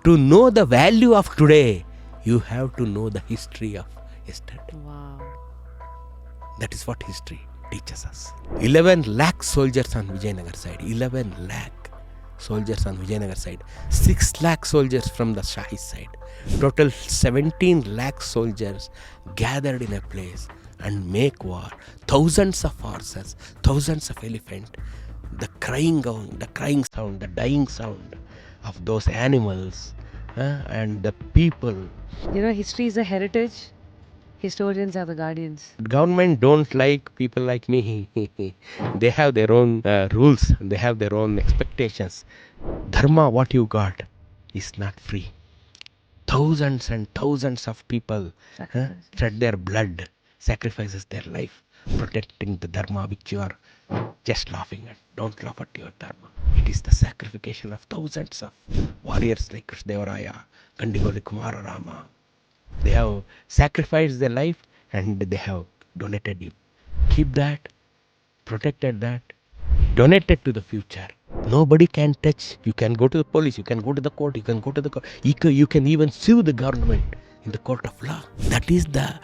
To know the value of today, you have to know the history of yesterday. Wow. That is what history teaches us. 11 lakh soldiers on Vijayanagar side. 11 lakh soldiers on Vijayanagar side. 6 lakh soldiers from the Shahi side. Total 17 lakh soldiers gathered in a place and make war. Thousands of horses, thousands of elephants. The crying sound, the dying sound of those animals and the people. History is a heritage. Historians are the guardians. Government don't like people like me. They have their own rules. They have their own expectations. Dharma, what you got, is not free. Thousands and thousands of people shed their blood, sacrifices their life, protecting the Dharma which you are just laughing at. Don't laugh at your Dharma. It is the sacrification of thousands of warriors like Krishnadevaraya, Kandigoli Kumara Rama. They have sacrificed their life and they have donated you. Keep that, protected that, donated to the future. Nobody can touch. You can go to the police, you can go to the court, you can go to the court. You can even sue the government in the court of law. That is the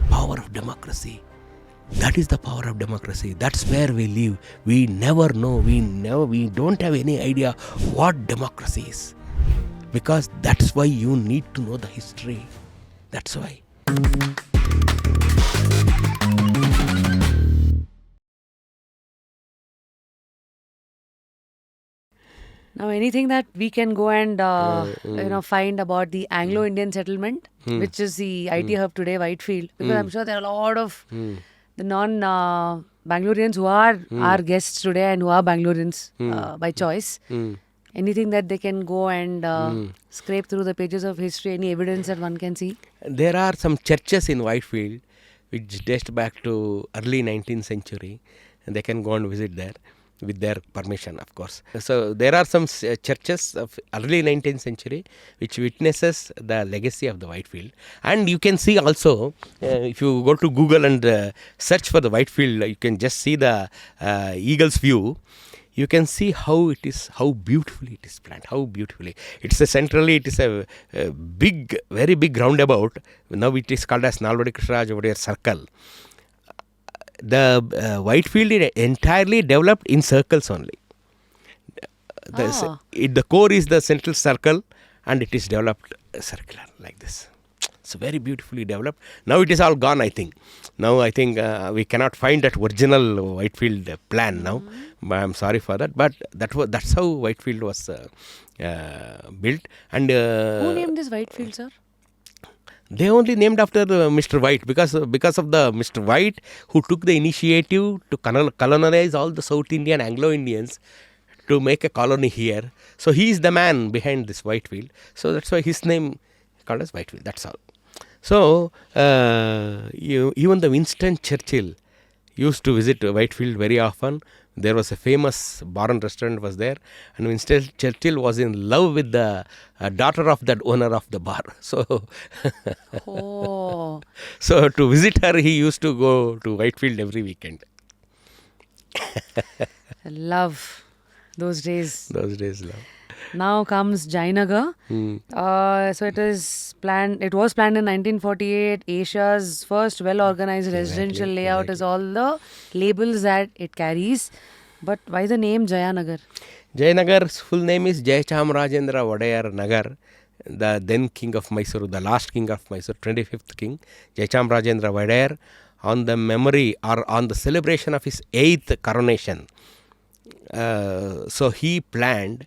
power of democracy. That is the power of democracy. That's where we live. We never know. We don't have any idea what democracy is. Because that's why you need to know the history. That's why. Now, anything that we can go and find about the Anglo-Indian settlement, which is the IT hub today, Whitefield, because I'm sure there are a lot of the non-Bengalureans who are our guests today and who are Bangaloreans by choice. Anything that they can go and scrape through the pages of history, any evidence that one can see? There are some churches in Whitefield which date back to early 19th century, and they can go and visit there with their permission, of course. So there are some churches of early 19th century which witnesses the legacy of the Whitefield. And you can see also, if you go to Google and search for the Whitefield, you can just see the eagle's view. You can see how beautifully it is planned, how beautifully. It is a big, very big roundabout. Now it is called as Nalvadi Krishnaraj Wodeyar Circle. The Whitefield is entirely developed in circles only. The core is the central circle and it is developed circular like this. So very beautifully developed. Now it is all gone, I think. Now I think we cannot find that original Whitefield plan now. I'm sorry for that. But that's how Whitefield was built. And who named this Whitefield, sir? They only named after Mr. White because of the Mr. White who took the initiative to colonize all the South Indian Anglo-Indians to make a colony here. So he is the man behind this Whitefield. So that's why his name called as Whitefield. That's all. So even the Winston Churchill used to visit Whitefield very often. There was a famous bar and restaurant was there, and Winston Churchill was in love with the daughter of that owner of the bar. So, so to visit her, he used to go to Whitefield every weekend. Love those days. Those days, love. Now comes Jayanagar. So it was planned in 1948. Asia's first well-organized residential layout is all the labels that it carries. But why the name Jayanagar? Jayanagar's full name is Jayachamrajendra Wodeyar Nagar, the then king of Mysore, the last king of Mysore, 25th king, Jayachamrajendra Wodeyar, on the memory or on the celebration of his 8th coronation. So he planned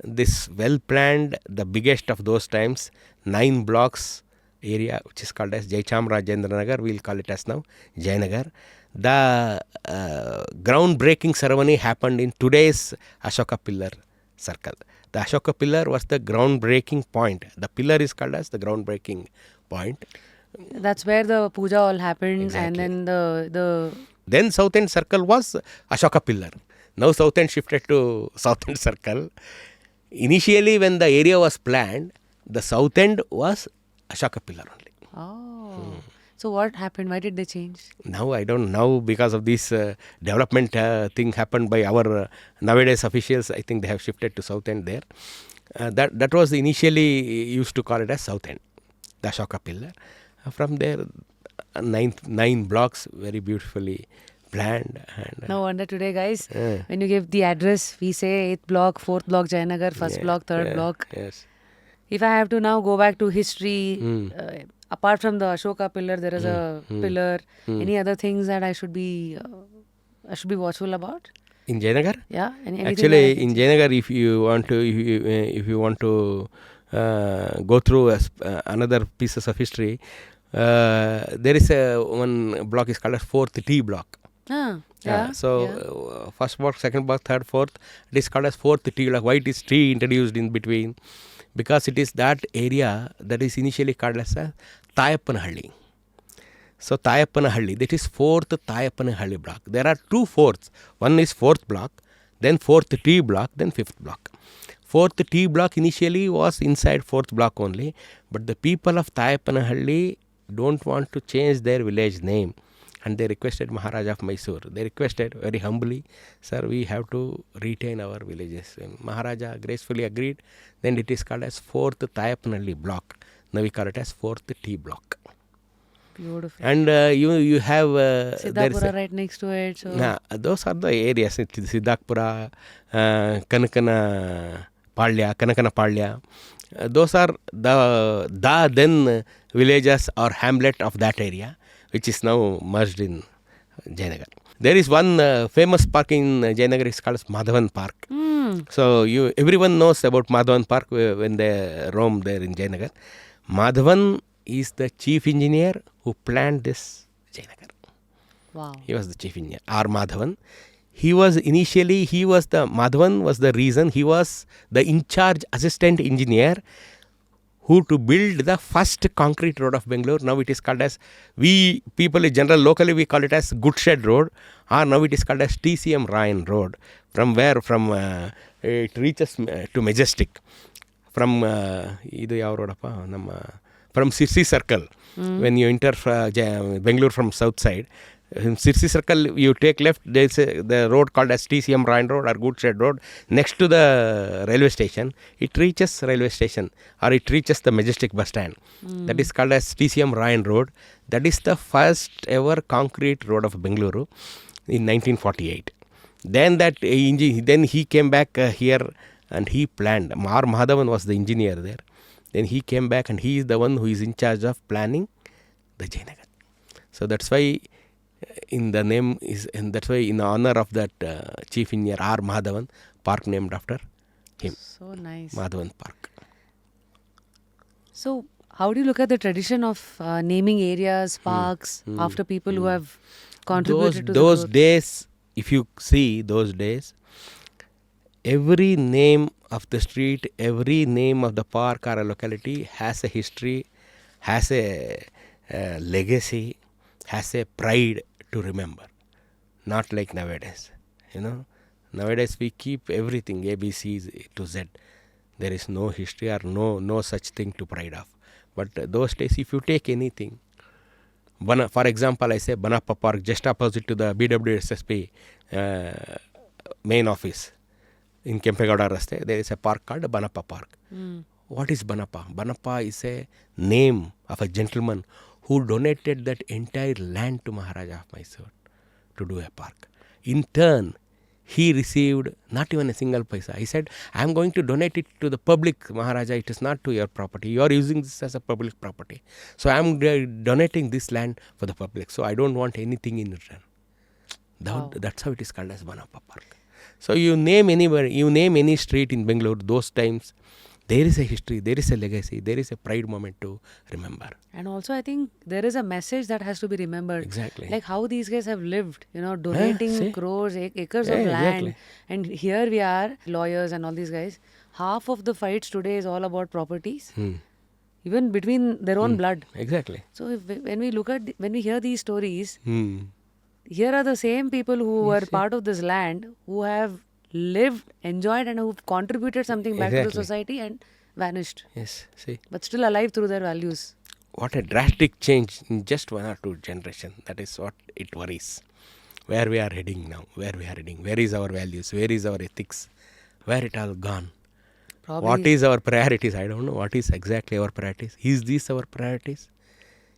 this well-planned, the biggest of those times, 9 blocks area, which is called as Jayachamrajendra Nagar. We will call it as now Jayanagar. The groundbreaking ceremony happened in today's Ashoka Pillar circle. The Ashoka Pillar was the groundbreaking point. The pillar is called as the groundbreaking point. That's where the puja all happened. Exactly. And then Then South End Circle was Ashoka Pillar. Now South End shifted to South End Circle. Initially, when the area was planned, the south end was Ashoka Pillar only. Oh. So what happened? Why did they change? Now I don't know, because of this development thing happened by our nowadays officials. I think they have shifted to south end there. That was initially used to call it as South End, the Ashoka Pillar. From there, 9 blocks, very beautifully planned. And No wonder today, guys, when you give the address, we say 8th block, 4th block, Jayanagar, 1st block, 3rd block. Yes. If I have to now go back to history, apart from the Ashoka pillar, there is a pillar. Any other things that I should be watchful about? In Jayanagar? Yeah. Anything Actually, in Jayanagar, if you want to go through another pieces of history, there is one block is called as 4th T block. First block, second block, third, fourth. It is called as 4th T block. Why it is T introduced in between? Because it is that area that is initially called as a Tayapanahalli. So Tayapanahalli, that is 4th Tayapanahalli block. There are 2 fourths. One is 4th block, then 4th T block, then 5th block. 4th T block initially was inside 4th block only, but the people of Tayapanahalli don't want to change their village name, and they requested Maharaja of Mysore. They requested very humbly, sir, we have to retain our villages. And Maharaja gracefully agreed. Then it is called as 4th Tayapanahalli block. Now we call it as 4th T block. Beautiful. And you have Siddhapura right next to it. So. Those are the areas. Siddhapura, Kanakana Palya. Those are the then villages or hamlet of that area, which is now merged in Jayanagar. There is one famous park in Jayanagar. It's called Madhavan Park. So everyone knows about Madhavan Park when they roam there in Jayanagar. Madhavan is the chief engineer who planned this Jayanagar. Wow. He was the chief engineer, R. Madhavan. Madhavan was the reason he was the in-charge assistant engineer who to build the first concrete road of Bengaluru. Now it is called as, we people in general, locally we call it as Goodshed Road, or now it is called as TCM Ryan Road. From it reaches to Majestic. From Sirsi Circle, when you enter Bengaluru from south side, in Sirsi Circle, you take left, there is the road called as TCM Ryan Road or Goodshed Road. Next to the railway station, it reaches railway station or it reaches the Majestic bus stand. That is called as TCM Ryan Road. That is the first ever concrete road of Bengaluru in 1948. Then he came back here and he planned. R. Madhavan was the engineer there. Then he came back and he is the one who is in charge of planning the Jayanagar. So that's why in the name is, and that's why in honor of that chief engineer R. Madhavan, park named after him. So nice. Madhavan Park. So how do you look at the tradition of naming areas, parks, after people who have contributed to those days? If you see those days, every name of the street, every name of the park or a locality has a history, has a legacy, has a pride to remember. Not like nowadays. Nowadays we keep everything A, B, C to Z. There is no history or no such thing to pride of. But those days, if you take anything, for example, I say Banappa Park, just opposite to the BWSSP main office in Kempegowda Raste, there is a park called Banappa Park. What is Banappa? Banappa is a name of a gentleman who donated that entire land to Maharaja of Mysore to do a park. In turn, he received not even a single paisa. He said, I am going to donate it to the public, Maharaja. It is not to your property. You are using this as a public property. So I am donating this land for the public. So I don't want anything in return. That's how it is called as Banappa Park. So you name anywhere, you name any street in Bengaluru, those times, there is a history, there is a legacy, there is a pride moment to remember. And also I think there is a message that has to be remembered. Exactly. Like how these guys have lived, donating crores, acres of land. Exactly. And here we are, lawyers and all these guys. Half of the fights today is all about properties. Even between their own blood. Exactly. So when we hear these stories, here are the same people who were part of this land, who have lived, enjoyed, and who've contributed something back to the society and vanished. Yes, see. But still alive through their values. What a drastic change in just 1 or 2 generations. That is what it worries. Where we are heading now, where we are heading, where is our values, where is our ethics, where it all gone. Probably. What is our priorities? I don't know. What is exactly our priorities? Is this our priorities?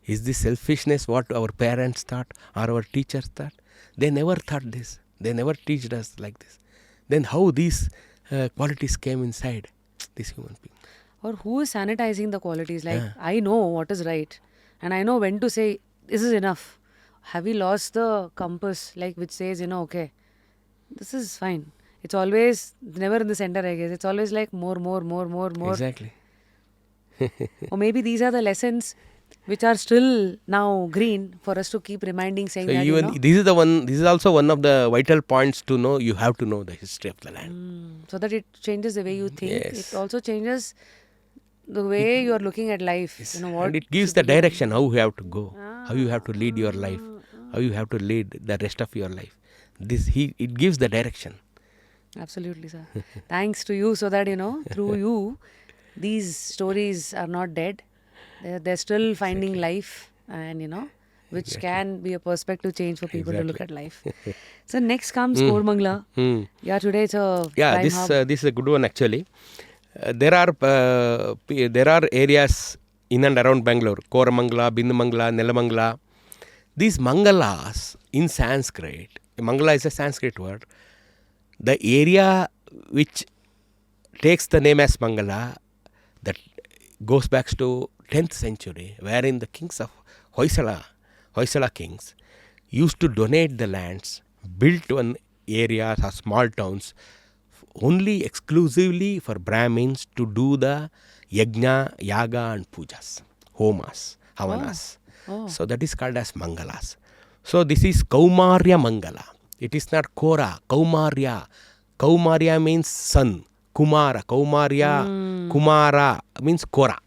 Is this selfishness what our parents thought or our teachers thought? They never thought this. They never teached us like this. Then how these qualities came inside this human being? Or who is sanitizing the qualities? Like, I know what is right. And I know when to say, this is enough. Have we lost the compass, like, which says, okay, this is fine. It's always never in the center, I guess. It's always like more. Exactly. Or maybe these are the lessons which are still now green for us to keep reminding, saying So that, even this is the one. This is also one of the vital points to know. You have to know the history of the land. so that it changes the way you think. Yes. It also changes the way you are looking at life. What And it gives the direction how you have to go, how you have to lead your life, how you have to lead the rest of your life. It gives the direction. Absolutely, sir. Thanks to you, so that, through you, these stories are not dead. They're still finding life, and, which can be a perspective change for people to look at life. So next comes Koramangala. Yeah, today it's a prime hub. This is a good one actually. There are areas in and around Bangalore, Koramangala, Bindumangala, Nelamangala. These mangalas in Sanskrit, Mangala is a Sanskrit word. The area which takes the name as Mangala, that goes back to 10th century, wherein the kings of Hoysala kings, used to donate the lands, built one areas or small towns, only exclusively for Brahmins to do the yajna, yaga and pujas, homas, havanas. So that is called as Mangalas. So this is Kaumarya Mangala. It is not Kora, Kaumarya. Kaumarya means son. Kumara, Kaumarya, Kumara means Kora.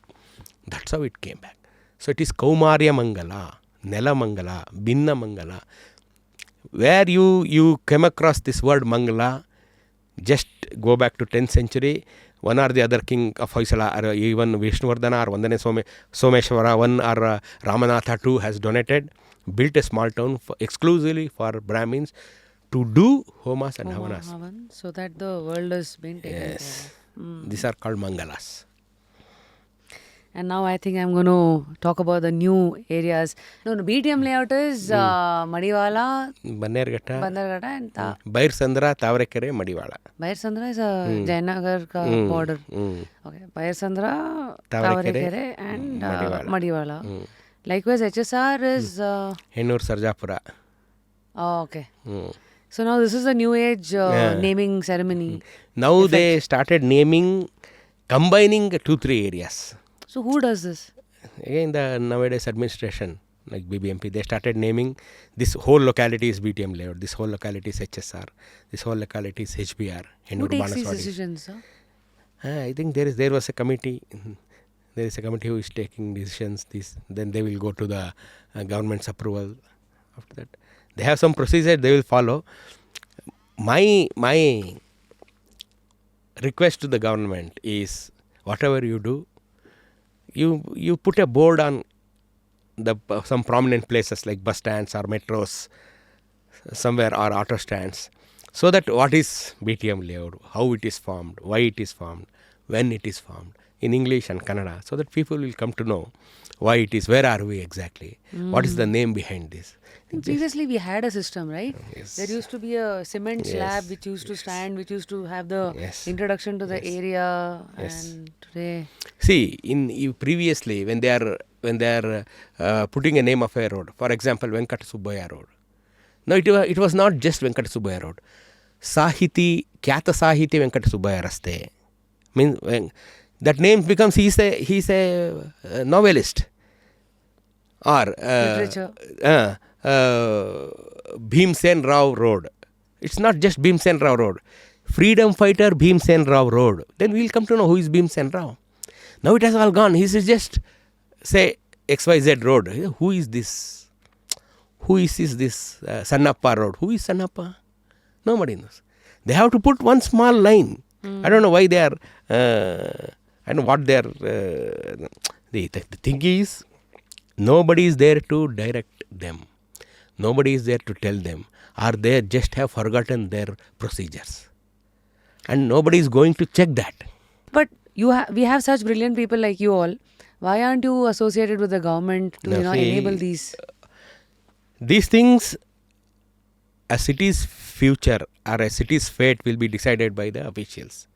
That's how it came back. So it is Kaumarya Mangala, Nelamangala, Binnamangala. Where you came across this word Mangala, just go back to 10th century. One or the other king of Hoysala, or even Vishnuvardhana or Vandane Someshwara, one or Ramanatha too has donated, built a small town exclusively for Brahmins to do homas and havanas. So that the world is being taken care of. These are called Mangalas. And now I think I'm going to talk about the new areas. No, BTM layout is Madiwala, Bannerghatta, and Bairsandra, Tavarekere, Madiwala. Bairsandra is a Jayanagar border. Okay, Bairsandra, Tavarekere and Madiwala. Likewise, HSR is Hennur Sarjapura. Oh, okay. So now this is the new age naming ceremony. Now they started naming, combining 2-3 areas. So who does this? Again, the nowadays administration, like BBMP, they started naming this whole locality is BTM layout, this whole locality is HSR, this whole locality is HBR. Who takes these decisions, sir? I think there was a committee. There is a committee who is taking decisions. Then they will go to the government's approval. After that, they have some procedure they will follow. My request to the government is, whatever you do, you put a board on some prominent places like bus stands or metros somewhere, or auto stands, so that what is BTM layout, how it is formed, why it is formed, when it is formed, in English and Kannada, so that people will come to know why it is, where are we exactly, what is the name behind this. Previously we had a system, right? Yes. There used to be a cement slab which used to stand, which used to have the introduction to the area. And today, see, previously when they are putting a name of a road, for example, Venkata Subbaya Road. No, it was not just Venkata Subbaya Road. Sahiti, Kyata Sahiti Venkata Subbaya Raste. Means that name becomes he's a novelist, or literature. Bhimsen Rao Road. It's not just Bhimsen Rao Road. Freedom fighter Bhimsen Rao Road. Then we'll come to know who is Bhimsen Rao. Now it has all gone. He is just say XYZ Road. Who is this? Who is this Sannappa Road? Who is Sannappa? Nobody knows. They have to put one small line. I don't know why they are. I don't know what they are. The thing is, nobody is there to direct them. Nobody is there to tell them, or they just have forgotten their procedures. And nobody is going to check that. But we have such brilliant people like you all. Why aren't you associated with the government to Now, see, enable these? these things, a city's future or a city's fate will be decided by the officials.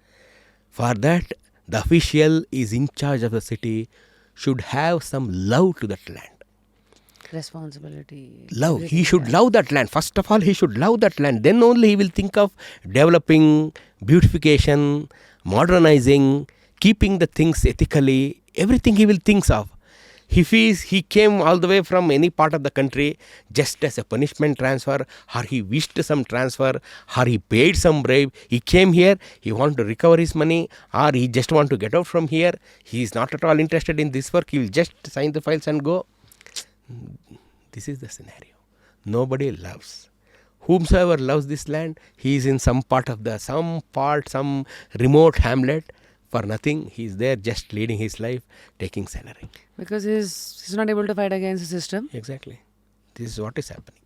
For that, the official is in charge of the city should have some love to that land. Responsibility. Love. He everything, should yeah. love that land. First of all, he should love that land. Then only he will think of developing, beautification, modernizing, keeping the things ethically. Everything he will think of. If he came all the way from any part of the country just as a punishment transfer, or he wished some transfer, or he paid some bribe, he came here, he want to recover his money, or he just want to get out from here, he is not at all interested in this work, he will just sign the files and go. This is the scenario. Nobody loves. Whomsoever loves this land, he is in some remote hamlet. For nothing, he is there just leading his life, taking salary. Because he's not able to fight against the system. Exactly. This is what is happening.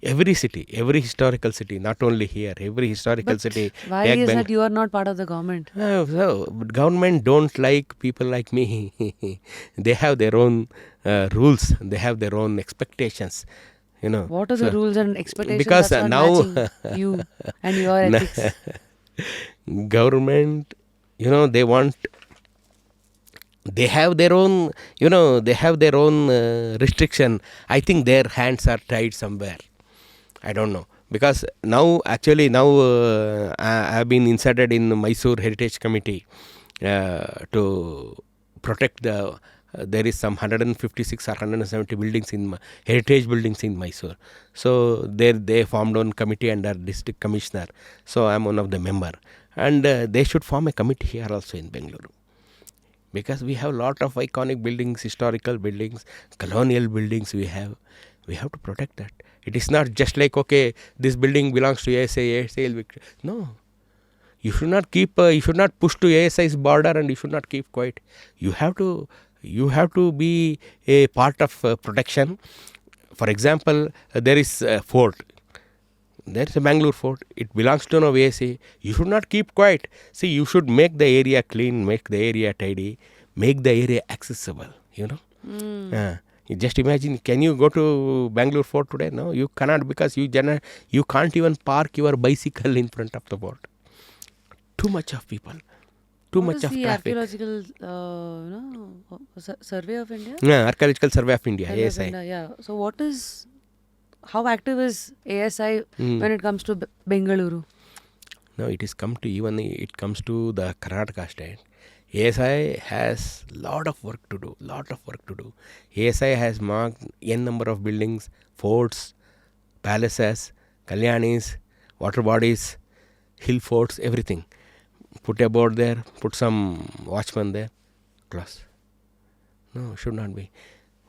Every city, every historical city, not only here, every historical city. Why is that you are not part of the government? So government don't like people like me. They have their own rules. They have their own expectations. What are the rules and expectations because that's not now matching you and your ethics? Government, they have their own, restriction. I think their hands are tied somewhere. I don't know. Because now I have been inserted in Mysore Heritage Committee to protect there is some 156 or 170 buildings heritage buildings in Mysore. So they formed one committee under district commissioner. So I am one of the member. And they should form a committee here also in Bengaluru. Because we have a lot of iconic buildings, historical buildings, colonial buildings we have. We have to protect that. It is not just like, okay, this building belongs to ASI will be... No. You should not push to ASI's border and you should not keep quiet. You have to be a part of protection. For example, there is a fort. There is a Bangalore fort. It belongs to ASI. You should not keep quiet. See, you should make the area clean, make the area tidy, make the area accessible, You just imagine, can you go to Bangalore fort today? No, you cannot, because you can't even park your bicycle in front of the fort. Too much of people. Too much of traffic. Archaeological Survey of India? Yeah, Archaeological Survey of India, ASI. Yeah. So how active is ASI when it comes to Bengaluru? No, it comes to the Karnataka state. ASI has lot of work to do. ASI has marked n number of buildings, forts, palaces, kalyanis, water bodies, hill forts, everything. Put a board there, put some watchman there, close. No, should not be.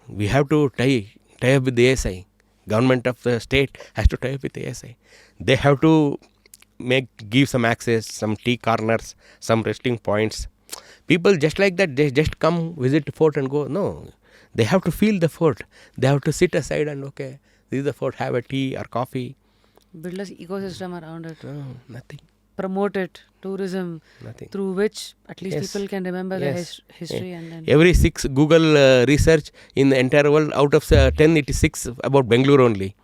We have to tie up with the ASI. Government of the state has to tie up with the ASI. They have to give some access, some tea corners, some resting points. People just like that, they just come, visit the fort and go. No, they have to feel the fort. They have to sit aside and, okay, this is the fort, have a tea or coffee. Build an ecosystem around it. No, nothing. Promote it, tourism, nothing. Through which at least people can remember the history. And then every 6 Google research in the entire world, out of 10, it is 6 about Bengaluru only.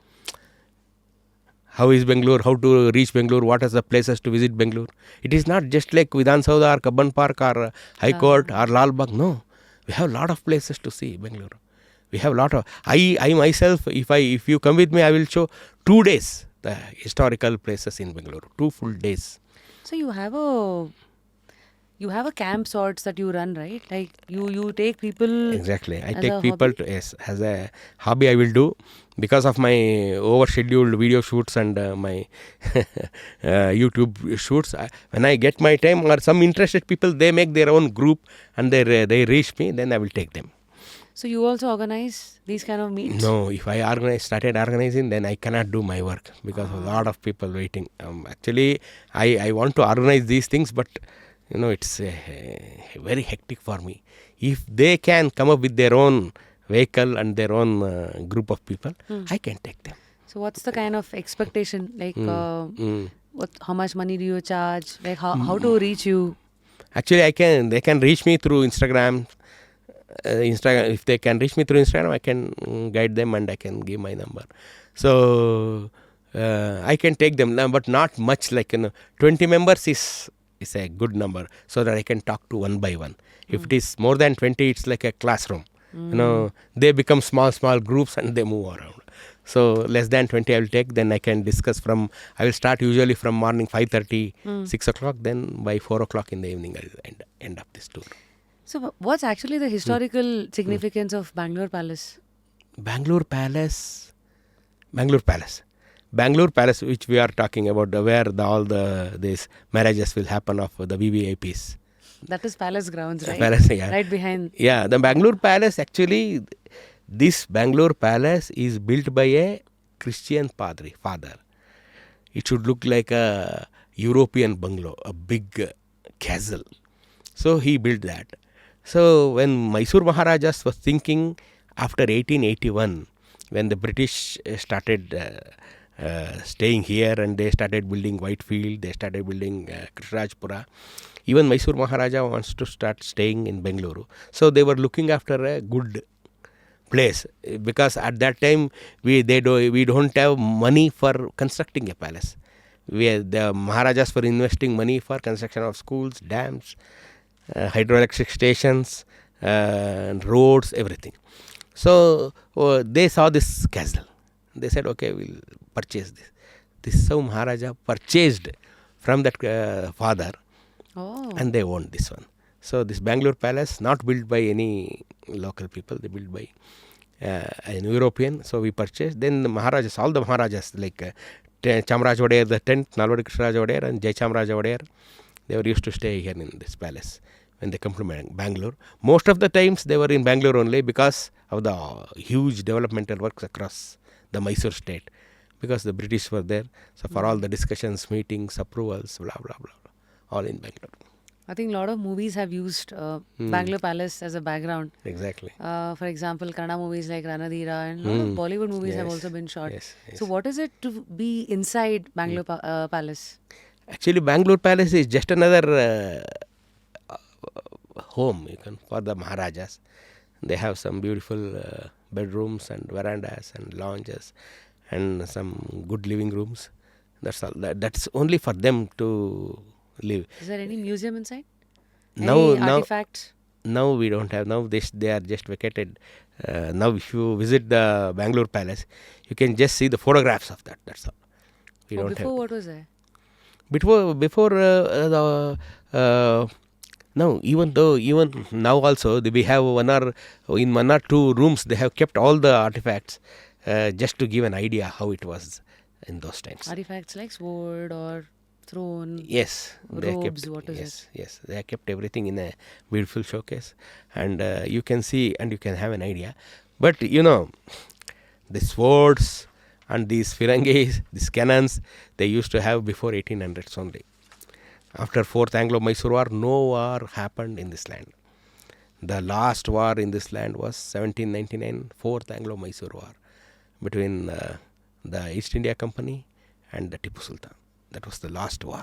How is Bengaluru? How to reach Bengaluru? What are the places to visit Bengaluru? It is not just like Vidhan Saudha or Kabban Park or High Court or Lal Bagh. No, we have a lot of places to see Bengaluru. We have a lot of... I myself, if you come with me, I will show 2 days the historical places in Bengaluru. 2 full days. So you have a camp sorts that you run, right? Like you take people. Exactly. I take people to, as a hobby I will do. Because of my overscheduled video shoots and my YouTube shoots, when I get my time or some interested people, they make their own group and they reach me, then I will take them. So you also organize these kind of meets? No, if I started organizing, then I cannot do my work because a lot of people waiting. Actually, I want to organize these things, but it's very hectic for me. If they can come up with their own vehicle and their own group of people, I can take them. So what's the kind of expectation? Like how much money do you charge? Like how to reach you? Actually, they can reach me through Instagram. If they can reach me through Instagram, I can guide them and I can give my number. So I can take them now, but not much. Like 20 members is a good number, so that I can talk to one by one. If it is more than 20, it's like a classroom. They become small groups and they move around. So less than 20 I will take, then I can discuss I will start usually from morning 5:30, 6 o'clock, then by 4 o'clock in the evening I will end up this tour. So, what's actually the historical significance of Bangalore Palace? Bangalore Palace, which we are talking about, where all these marriages will happen of the VVIPs. That is Palace grounds, right? Palace, yeah. Right behind. Yeah, the Bangalore Palace, actually, this Bangalore Palace is built by a Christian father. It should look like a European bungalow, a big castle. So he built that. So when Mysore Maharajas was thinking after 1881, when the British started staying here and they started building Whitefield, they started building Krishrajpura, even Mysore Maharaja wants to start staying in Bengaluru. So they were looking after a good place, because at that time we don't have money for constructing a palace. The Maharajas were investing money for construction of schools, dams, hydroelectric stations, roads, everything. So they saw this castle. They said, okay, we'll purchase this. This is how Maharaja purchased from that father, and they owned this one. So this Bangalore Palace, not built by any local people, they built by an European. So we purchased. Then the Maharajas, all the Maharajas, like Chamraj Wodeyar the 10th, Nalvadi Krishnaraj Wodeyar and Jayachamraj Wodeyar, they were used to stay here in this palace when they come to Bangalore. Most of the times they were in Bangalore only because of the huge developmental works across the Mysore state, because the British were there. So for all the discussions, meetings, approvals, blah, blah, blah, all in Bangalore. I think a lot of movies have used Bangalore Palace as a background. Exactly. For example, Kannada movies like Ranadira and a lot of Bollywood movies have also been shot. Yes. So what is it to be inside Bangalore Palace? Actually, Bangalore Palace is just another home for the Maharajas. They have some beautiful bedrooms and verandas and lounges and some good living rooms. That's all. That's only for them to live. Is there any museum inside? Any artifacts? Now we don't have. Now they are just vacated. Now if you visit the Bangalore Palace, you can just see the photographs of that. That's all. We don't before have. What was there? Before no, even now also we have one or two rooms they have kept all the artifacts, just to give an idea how it was in those times. Artifacts like sword or throne. Yes, robes. What is it? Yes, they have kept everything in a beautiful showcase, and you can see and you can have an idea. But the swords and these firangis, these cannons, they used to have before 1800s only. After 4th Anglo-Mysore War, no war happened in this land. The last war in this land was 1799, 4th Anglo-Mysore War, between the East India Company and the Tipu Sultan. That was the last war.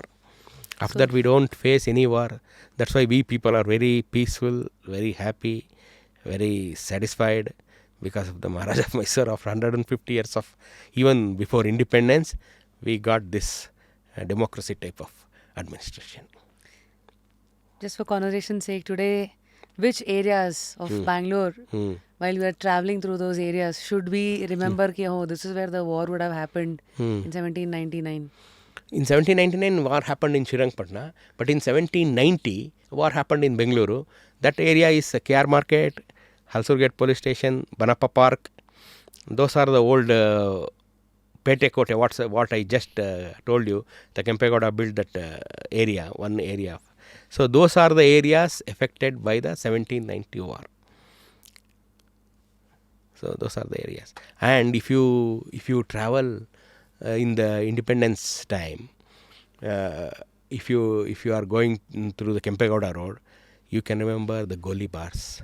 After that, we don't face any war. That's why we people are very peaceful, very happy, very satisfied, because of the Maharaja of Mysore. After 150 years of, even before independence, we got this democracy type of administration. Just for conversation's sake, today, which areas of Bangalore, while we are traveling through those areas, should we remember this is where the war would have happened in 1799? In 1799, war happened in Srirangpatna, but in 1790, war happened in Bengaluru. That area is KR Market, Halsurgate Police Station, Banappa Park. Those are the old Pete Kote, what I just told you. The Kempegowda built that area, one area. So those are the areas affected by the 1790 war. So those are the areas. And if you travel in the independence time, if you are going through the Kempegowda road, you can remember the Goli bars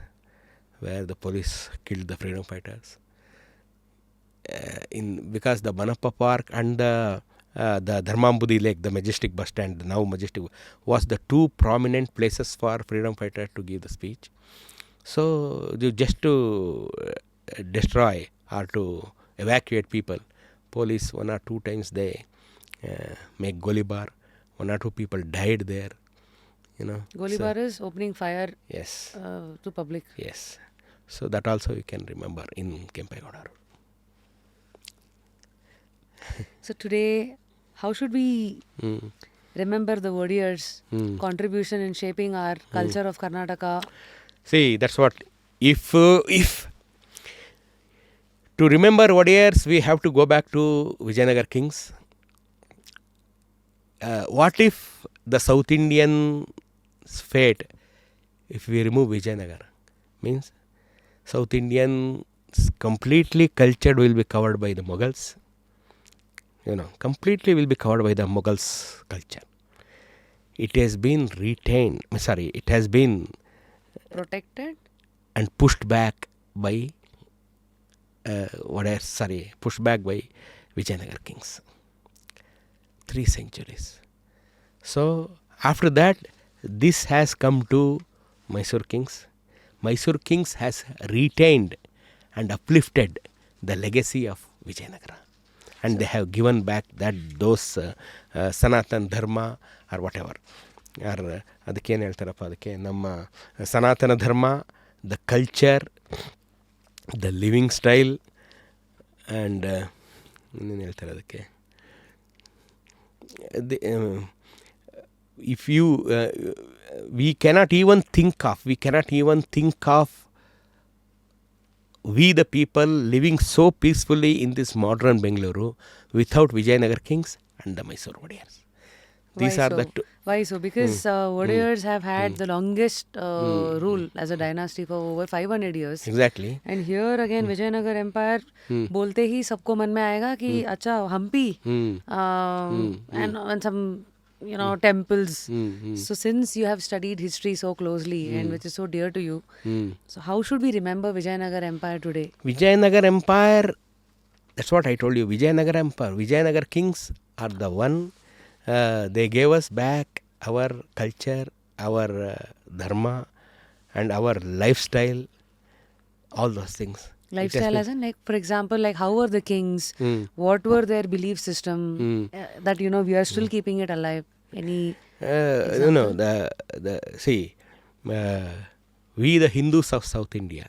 where the police killed the freedom fighters. Because the Banappa Park and the the Dharmambudi Lake, the majestic bus stand, now majestic, was the two prominent places for freedom fighter to give the speech. So just to destroy or to evacuate people, police 1 or 2 times they make Golibar. 1 or 2 people died there. Golibar is opening fire Yes. to public. Yes. So that also you can remember in Kempegowda. So today, how should we remember the Wodeyars' contribution in shaping our culture of Karnataka? See, that's what. If to remember Wodeyars, we have to go back to Vijayanagar kings. What if the South Indian fate, if we remove Vijayanagar, means South Indians completely cultured will be covered by the Mughals. Completely will be covered by the Mughals culture. It has been retained, it has been Protected? And pushed back by pushed back by Vijayanagar kings. 3 centuries. So after that, this has come to Mysore kings. Mysore kings has retained and uplifted the legacy of Vijayanagara, and they have given back those Sanatan Dharma or whatever. ಅದಕ್ಕೆ ಏನು ಹೇಳ್ತಾರಪ್ಪ, ಅದಕ್ಕೆ ನಮ್ಮ ಸನಾತನ ಧರ್ಮ, the culture, the living style, and ಇನ್ನೇನು ಹೇಳ್ತಾರೆ ಅದಕ್ಕೆ, if you we cannot even think of we the people living so peacefully in this modern Bengaluru without Vijayanagar kings and the Mysore Wodeyars. These are the two. Why so? Because Wodeyars have had the longest rule as a dynasty for over 500 years. Exactly. And here again Vijayanagar Empire बोलते ही सबको मन में आएगा कि अच्छा Hampi and some temples. So since you have studied history so closely and which is so dear to you, so how should we remember Vijayanagar Empire today? Vijayanagar Empire, that's what I told you. Vijayanagar Empire, Vijayanagar kings are the one. They gave us back our culture, our dharma, and our lifestyle, all those things. Lifestyle as in, like, for example, like how were the kings? What were their belief system? That we are still keeping it alive. Any we the Hindus of South India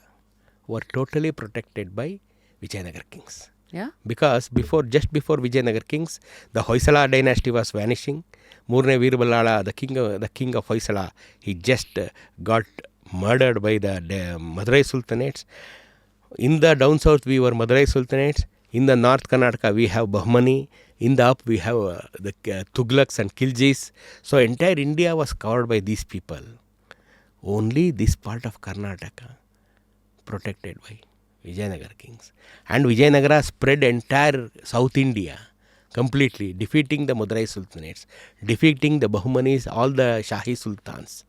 were totally protected by Vijayanagar kings. Yeah. Because just before Vijayanagar kings, the Hoysala dynasty was vanishing. Moorne Veerbalala, the king of Hoysala, he just got murdered by the Madurai Sultanates. In the down south we were Madurai Sultanates. In the North Karnataka we have Bahmani. In the up we have the Tughlaqs and Khiljis. So entire India was covered by these people. Only this part of Karnataka protected by Vijayanagar kings. And Vijayanagara spread entire South India completely, defeating the Madurai Sultanates, defeating the Bahmanis, all the Shahi Sultans.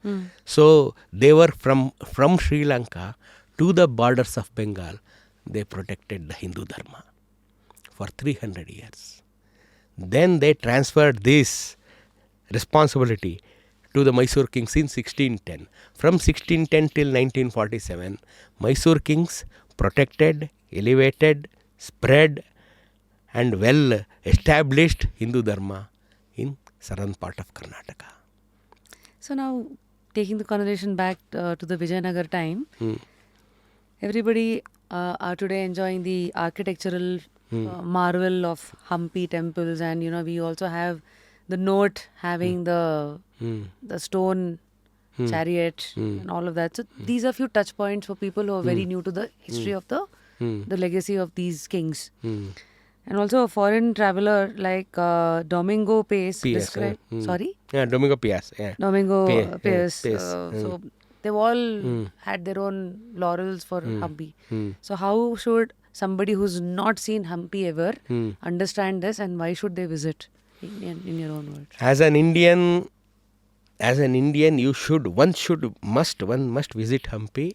So they were from Sri Lanka to the borders of Bengal. They protected the Hindu Dharma for 300 years. Then they transferred this responsibility to the Mysore kings in 1610. From 1610 till 1947, Mysore kings protected, elevated, spread and well established Hindu Dharma in southern part of Karnataka. So now, taking the conversation back to the Vijayanagar time, everybody are today enjoying the architectural marvel of Hampi temples, and we also have the note having the stone chariot and all of that. So these are few touch points for people who are very new to the history of the legacy of these kings. And also a foreign traveler like Domingo Pace described. Sorry? Yeah, Domingo Pace. Yeah. Domingo Pace. Pace. So they've all had their own laurels for Hampi. So how should somebody who's not seen Hampi ever understand this, and why should they visit in your own words? As an Indian, one must visit Hampi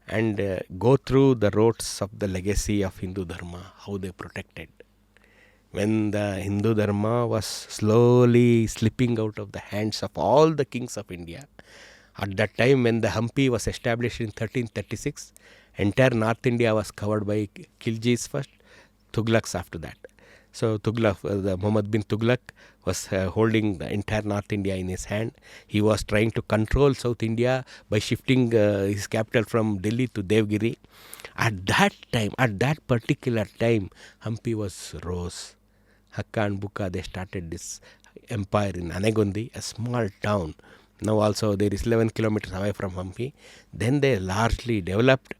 and go through the roads of the legacy of Hindu Dharma, how they protected. when the Hindu Dharma was slowly slipping out of the hands of all the kings of India. At that time, when the Hampi was established in 1336, entire North India was covered by Khiljis first, Tughlaqs after that. So Tughlaq, the Muhammad bin Tughlaq was holding the entire North India in his hand. He was trying to control South India by shifting his capital from Delhi to Devgiri. At that time, at that particular time, Hampi was rose. Hakka and Bukka, they started this empire in Anegundi, a small town. Now also there is 11 kilometers away from Hampi. Then they largely developed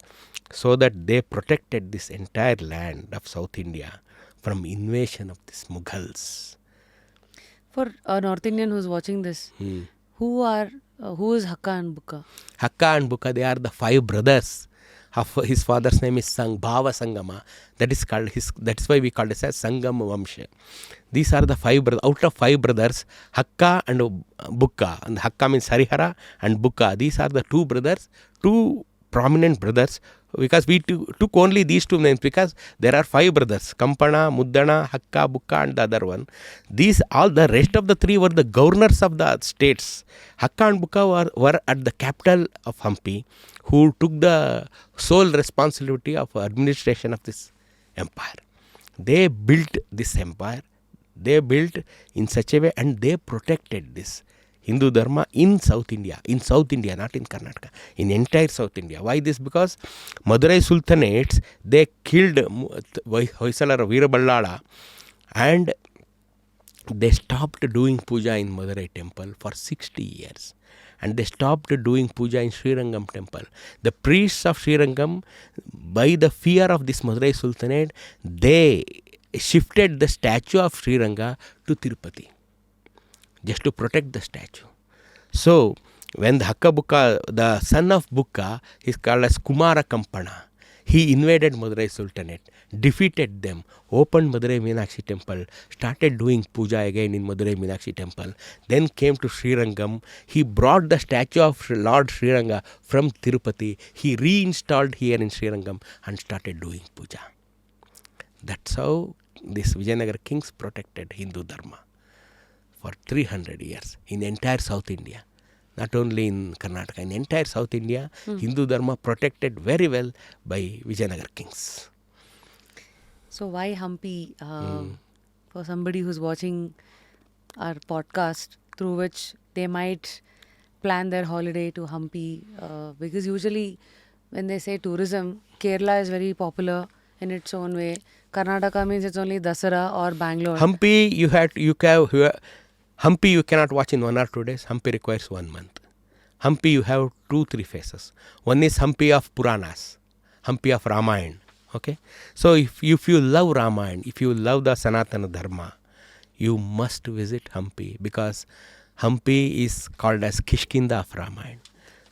so that they protected this entire land of South India from invasion of these Mughals. For a North Indian who's watching this, who is Hakka and Bukka? Hakka and Bukka, they are the 5 brothers. His father's name is Bhava Sangama. That is why we call it as Sangam Vamsha. These are the 5 brothers. Out of 5 brothers, Hakka and Bukka. And Hakka means Harihara and Bukka. These are the 2 brothers, 2 prominent brothers, because we took only these 2 names because there are 5 brothers, Kampana, Muddana, Hakka, Bukka and the other one. All the rest of the 3 were the governors of the states. Hakka and Bukka were at the capital of Hampi, who took the sole responsibility of administration of this empire. They built this empire. They built in such a way and they protected this Hindu Dharma in South India, not in Karnataka, in entire South India. Why this? Because Madurai Sultanates, they killed Hoysalar Veeraballala and they stopped doing puja in Madurai temple for 60 years. And they stopped doing puja in Srirangam temple. The priests of Srirangam, by the fear of this Madurai Sultanate, they shifted the statue of Sriranga to Tirupati, just to protect the statue. So, when the Hakka Bukka, the son of Bukka, is called as Kumara Kampana, he invaded Madurai Sultanate, defeated them, opened Madurai Meenakshi temple, started doing puja again in Madurai Meenakshi temple, then came to Srirangam. He brought the statue of Lord Sriranga from Tirupati. He reinstalled here in Srirangam and started doing puja. That's how these Vijayanagara kings protected Hindu Dharma for 300 years in entire South India. Not only in Karnataka, in entire South India, Hindu Dharma protected very well by Vijayanagara kings. So why Hampi? For somebody who's watching our podcast, through which they might plan their holiday to Hampi, because usually when they say tourism, Kerala is very popular in its own way. Karnataka means it's only Dasara or Bangalore. Hampi, Hampi you cannot watch in 1 or 2 days. Hampi requires 1 month. Hampi you have 2-3 phases. One is Hampi of Puranas, Hampi of Ramayana. Okay, so if you love Ramayana, if you love the Sanatana Dharma, you must visit Hampi, because Hampi is called as Kishkinda of Ramayana.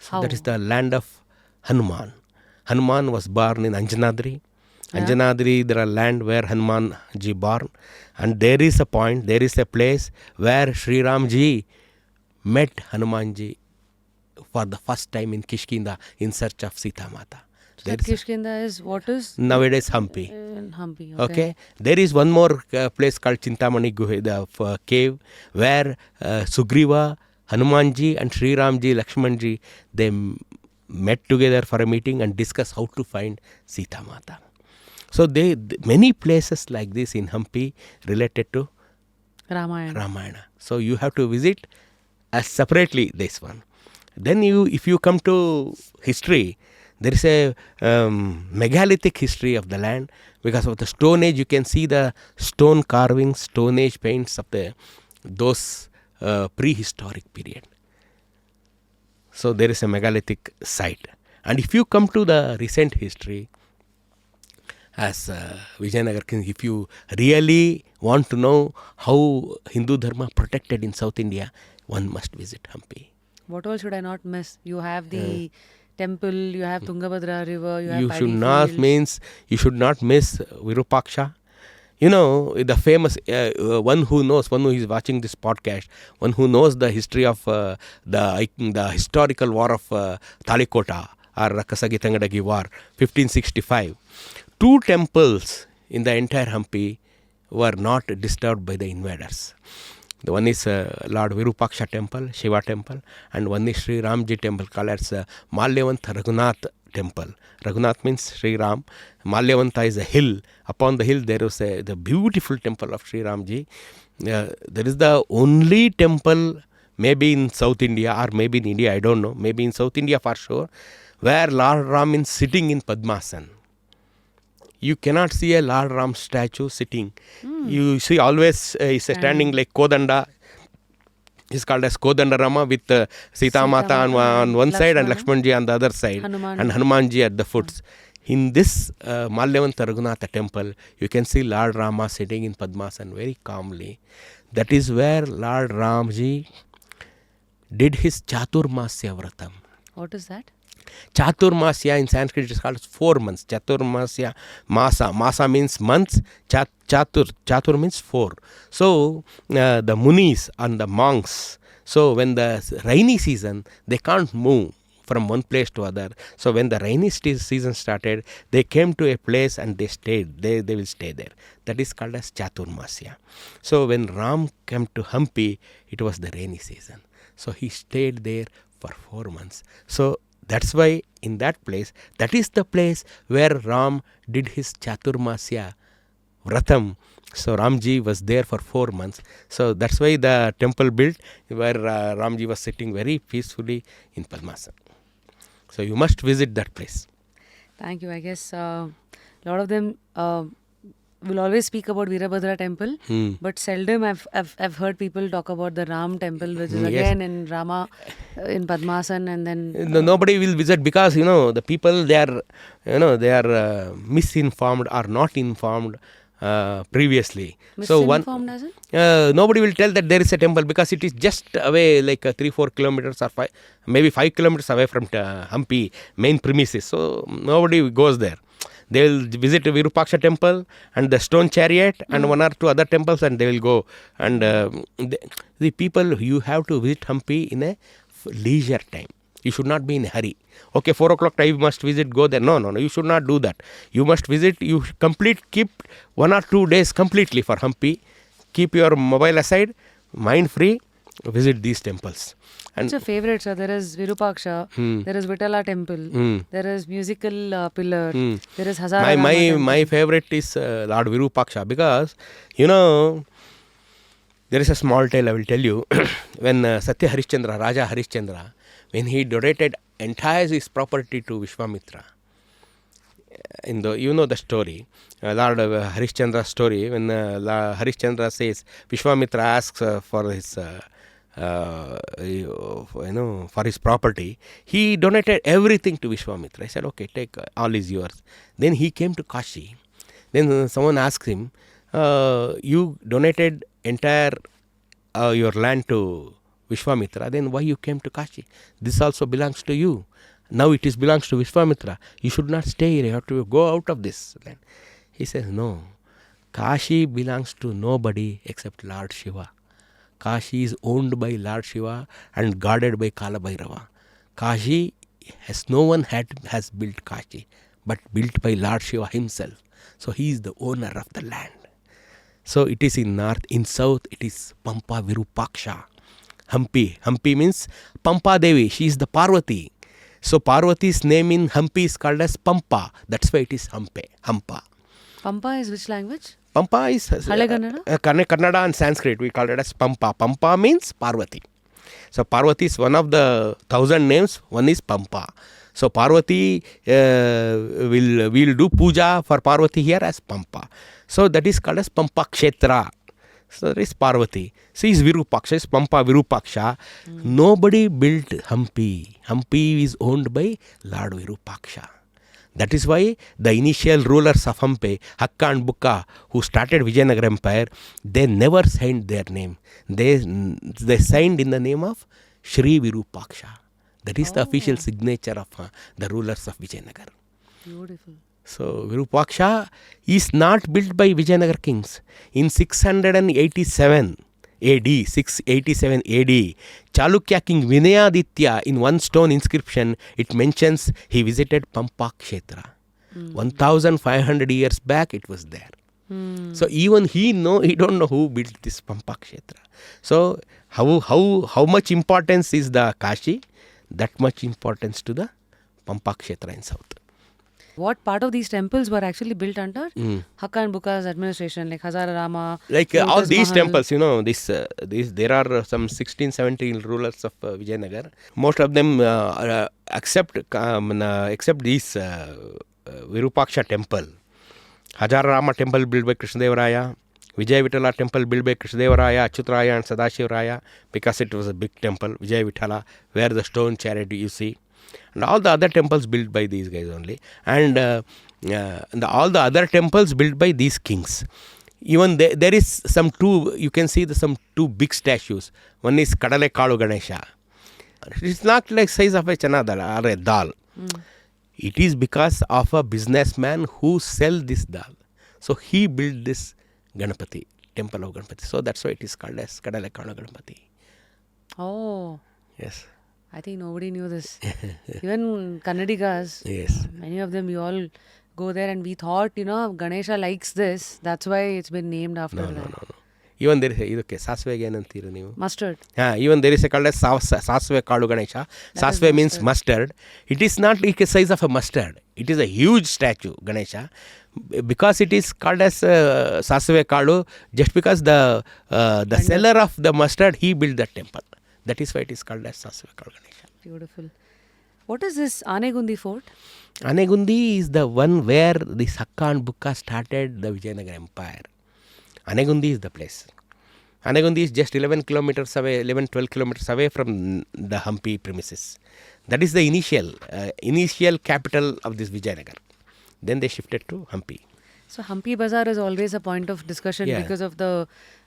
So that is the land of Hanuman. Hanuman was born in Anjanadri. Anjanadri, there are land where Hanuman ji born, and there is a point, there is a place where Sri Ram ji met Hanuman ji for the first time in Kishkinda in search of Sita Mata. So Kishkinda is what is? Nowadays Hampi. In Hampi, okay. There is one more place called Chintamani Guhe, the cave, where Sugriva, Hanumanji and Sri Ramji, Lakshmanji, they met together for a meeting and discussed how to find Sita Mata. So many places like this in Hampi related to Ramayana. So you have to visit as separately this one. Then if you come to history, there is a megalithic history of the land. Because of the Stone Age, you can see the stone carvings, Stone Age paints of those prehistoric period. So there is a megalithic site. And if you come to the recent history, as Vijayanagara king, if you really want to know how Hindu Dharma protected in South India, one must visit Hampi. What all should I not miss? You have the temple, you have Tungabhadra river, you have You should not miss Virupaksha. You know, the famous one who is watching this podcast, one who knows the history of the historical war of Talikota or Kasagi-Tangadagi war, 1565. 2 temples in the entire Hampi were not disturbed by the invaders. The one is Lord Virupaksha temple, Shiva temple, and one is Sri Ramji temple called as Malyavanta Raghunath temple. Raghunath means Sri Ram. Malyavanta is a hill. Upon the hill there is the beautiful temple of Sri Ramji. There is the only temple maybe in South India or maybe in India, I don't know, maybe in South India for sure, where Lord Ram is sitting in Padmasan. You cannot see a Lord Ram statue sitting. You see always is standing like Kodanda. Is called as Kodanda Rama with Sita Mata on one side and Lakshmanji on the other side, and Hanumanji at the foots. In this Malyavanta Raghunatha temple, you can see Lord Rama sitting in Padmasan very calmly. That is where Lord Ramji did his Chaturmasya Vratam. What is that? Chaturmasya in Sanskrit is called 4 months. Chaturmasya, Masa. Masa means months. Chatur means 4. So the Munis and the monks, so when the rainy season, they can't move from one place to other. So when the rainy season started, they came to a place and they stayed. They will stay there. That is called as Chaturmasya. So when Ram came to Hampi, it was the rainy season. So he stayed there for 4 months. So that's why in that place, that is the place where Ram did his Chaturmasya Vratam. So Ramji was there for 4 months. So that's why the temple built where Ramji was sitting very peacefully in Padmasan. So you must visit that place. Thank you. I guess a lot of them will always speak about Veerabhadra temple, but seldom I've heard people talk about the Ram temple, which is again in Rama, in Padmasan, and then nobody will visit because the people they are misinformed or not informed previously. Misinformed as in? Nobody will tell that there is a temple because it is just away like 3-4 kilometers or 5 kilometers away from Hampi main premises. So nobody goes there. They will visit Virupaksha temple and the stone chariot and 1 or 2 other temples, and they will go. And the people, you have to visit Hampi in a leisure time. You should not be in a hurry. Okay, 4 o'clock time you must visit, go there. No, you should not do that. You must visit, keep 1 or 2 days completely for Hampi. Keep your mobile aside, mind free, visit these temples. What's your favorite, sir? There is Virupaksha, there is Vitala temple, there is musical pillar, there is Hazara My favorite is Lord Virupaksha because, there is a small tale I will tell you. When Satya Harishchandra, Raja Harishchandra, when he donated entire his property to Vishwamitra, the story, Lord Harishchandra's story, when Harishchandra says, Vishwamitra asks for his for his property, he donated everything to Vishwamitra. He said, okay, take, all is yours. Then he came to Kashi. Then someone asked him, you donated entire your land to Vishwamitra, then why you came to Kashi? This also belongs to you. Now it belongs to Vishwamitra. You should not stay here. You have to go out of this land. He says, no. Kashi belongs to nobody except Lord Shiva. Kashi is owned by Lord Shiva and guarded by Kala Bhairava. Kashi no one has built Kashi, but built by Lord Shiva himself. So he is the owner of the land. So it is in north. In south, it is Pampa Virupaksha. Hampi. Hampi means Pampa Devi. She is the Parvati. So Parvati's name in Hampi is called as Pampa. That's why it is Hampa. Pampa is which language? Pampa is Kannada and Sanskrit. We call it as Pampa. Pampa means Parvati. So Parvati is one of the 1,000 names. One is Pampa. So Parvati will do puja for Parvati here as Pampa. So that is called as Pampa Kshetra. So there is Parvati. She is Virupaksha, is Pampa Virupaksha. Nobody built Hampi. Hampi is owned by Lord Virupaksha. That is why the initial rulers of Hampi, Hakka and Bukka, who started Vijayanagara Empire, they never signed their name. They signed in the name of Shri Virupaksha. That is the official signature of the rulers of Vijayanagara. Beautiful. So Virupaksha is not built by Vijayanagara kings. In 687 AD, Chalukya king Vinayaditya, in one stone inscription, it mentions he visited Pampa Kshetra. 1500 years back it was there. So even he don't know who built this Pampa Kshetra. So how much importance is the Kashi? That much importance to the Pampa Kshetra in south. What part of these temples were actually built under Hakka and Bukka's administration, like Hazara Rama, Like all Lotus these Mahal? temples, this there are some 16, 17 rulers of Vijayanagar. Most of them accept this Virupaksha temple. Hazara Rama temple built by Krishnadevaraya, Vijay Vitala temple built by Krishnadevaraya, Achyutaraya and Sadashivaraya, because it was a big temple, Vijay Vitala, where the stone chariot you see. And all the other temples built by these guys only. And all the other temples built by these kings. Even there is some you can see some two big statues. One is Kadale Kalu Ganesha. It's not like size of a chana dal or a dal. It is because of a businessman who sell this dal. So he built this Ganapati, temple of Ganapati. So that's why it is called as Kadale Kalu Ganapati. Oh. Yes. I think nobody knew this. Even Kannadigas, Yes. many of them, we all go there and we thought, Ganesha likes this. That's why it's been named after that. No. Even there is a Sasve ಏನಂತೀರ ನೀವು? Mustard. Even there is a called as Sasve Kalu Ganesha. Sasve means mustard. It is not like a size of a mustard. It is a huge statue, Ganesha. Because it is called as Sasve Kalu, just because the seller of the mustard, he built that temple. That is why it is called as Sasve Kalu Ganesha. Beautiful. What is this Anegundi fort? Anegundi is the one where the Hakka and Bukka started the Vijayanagara Empire. Anegundi is the place. Anegundi is just 12 kilometers away from the Hampi premises. That is the initial capital of this Vijayanagar. Then they shifted to Hampi. So Hampi Bazaar is always a point of discussion because of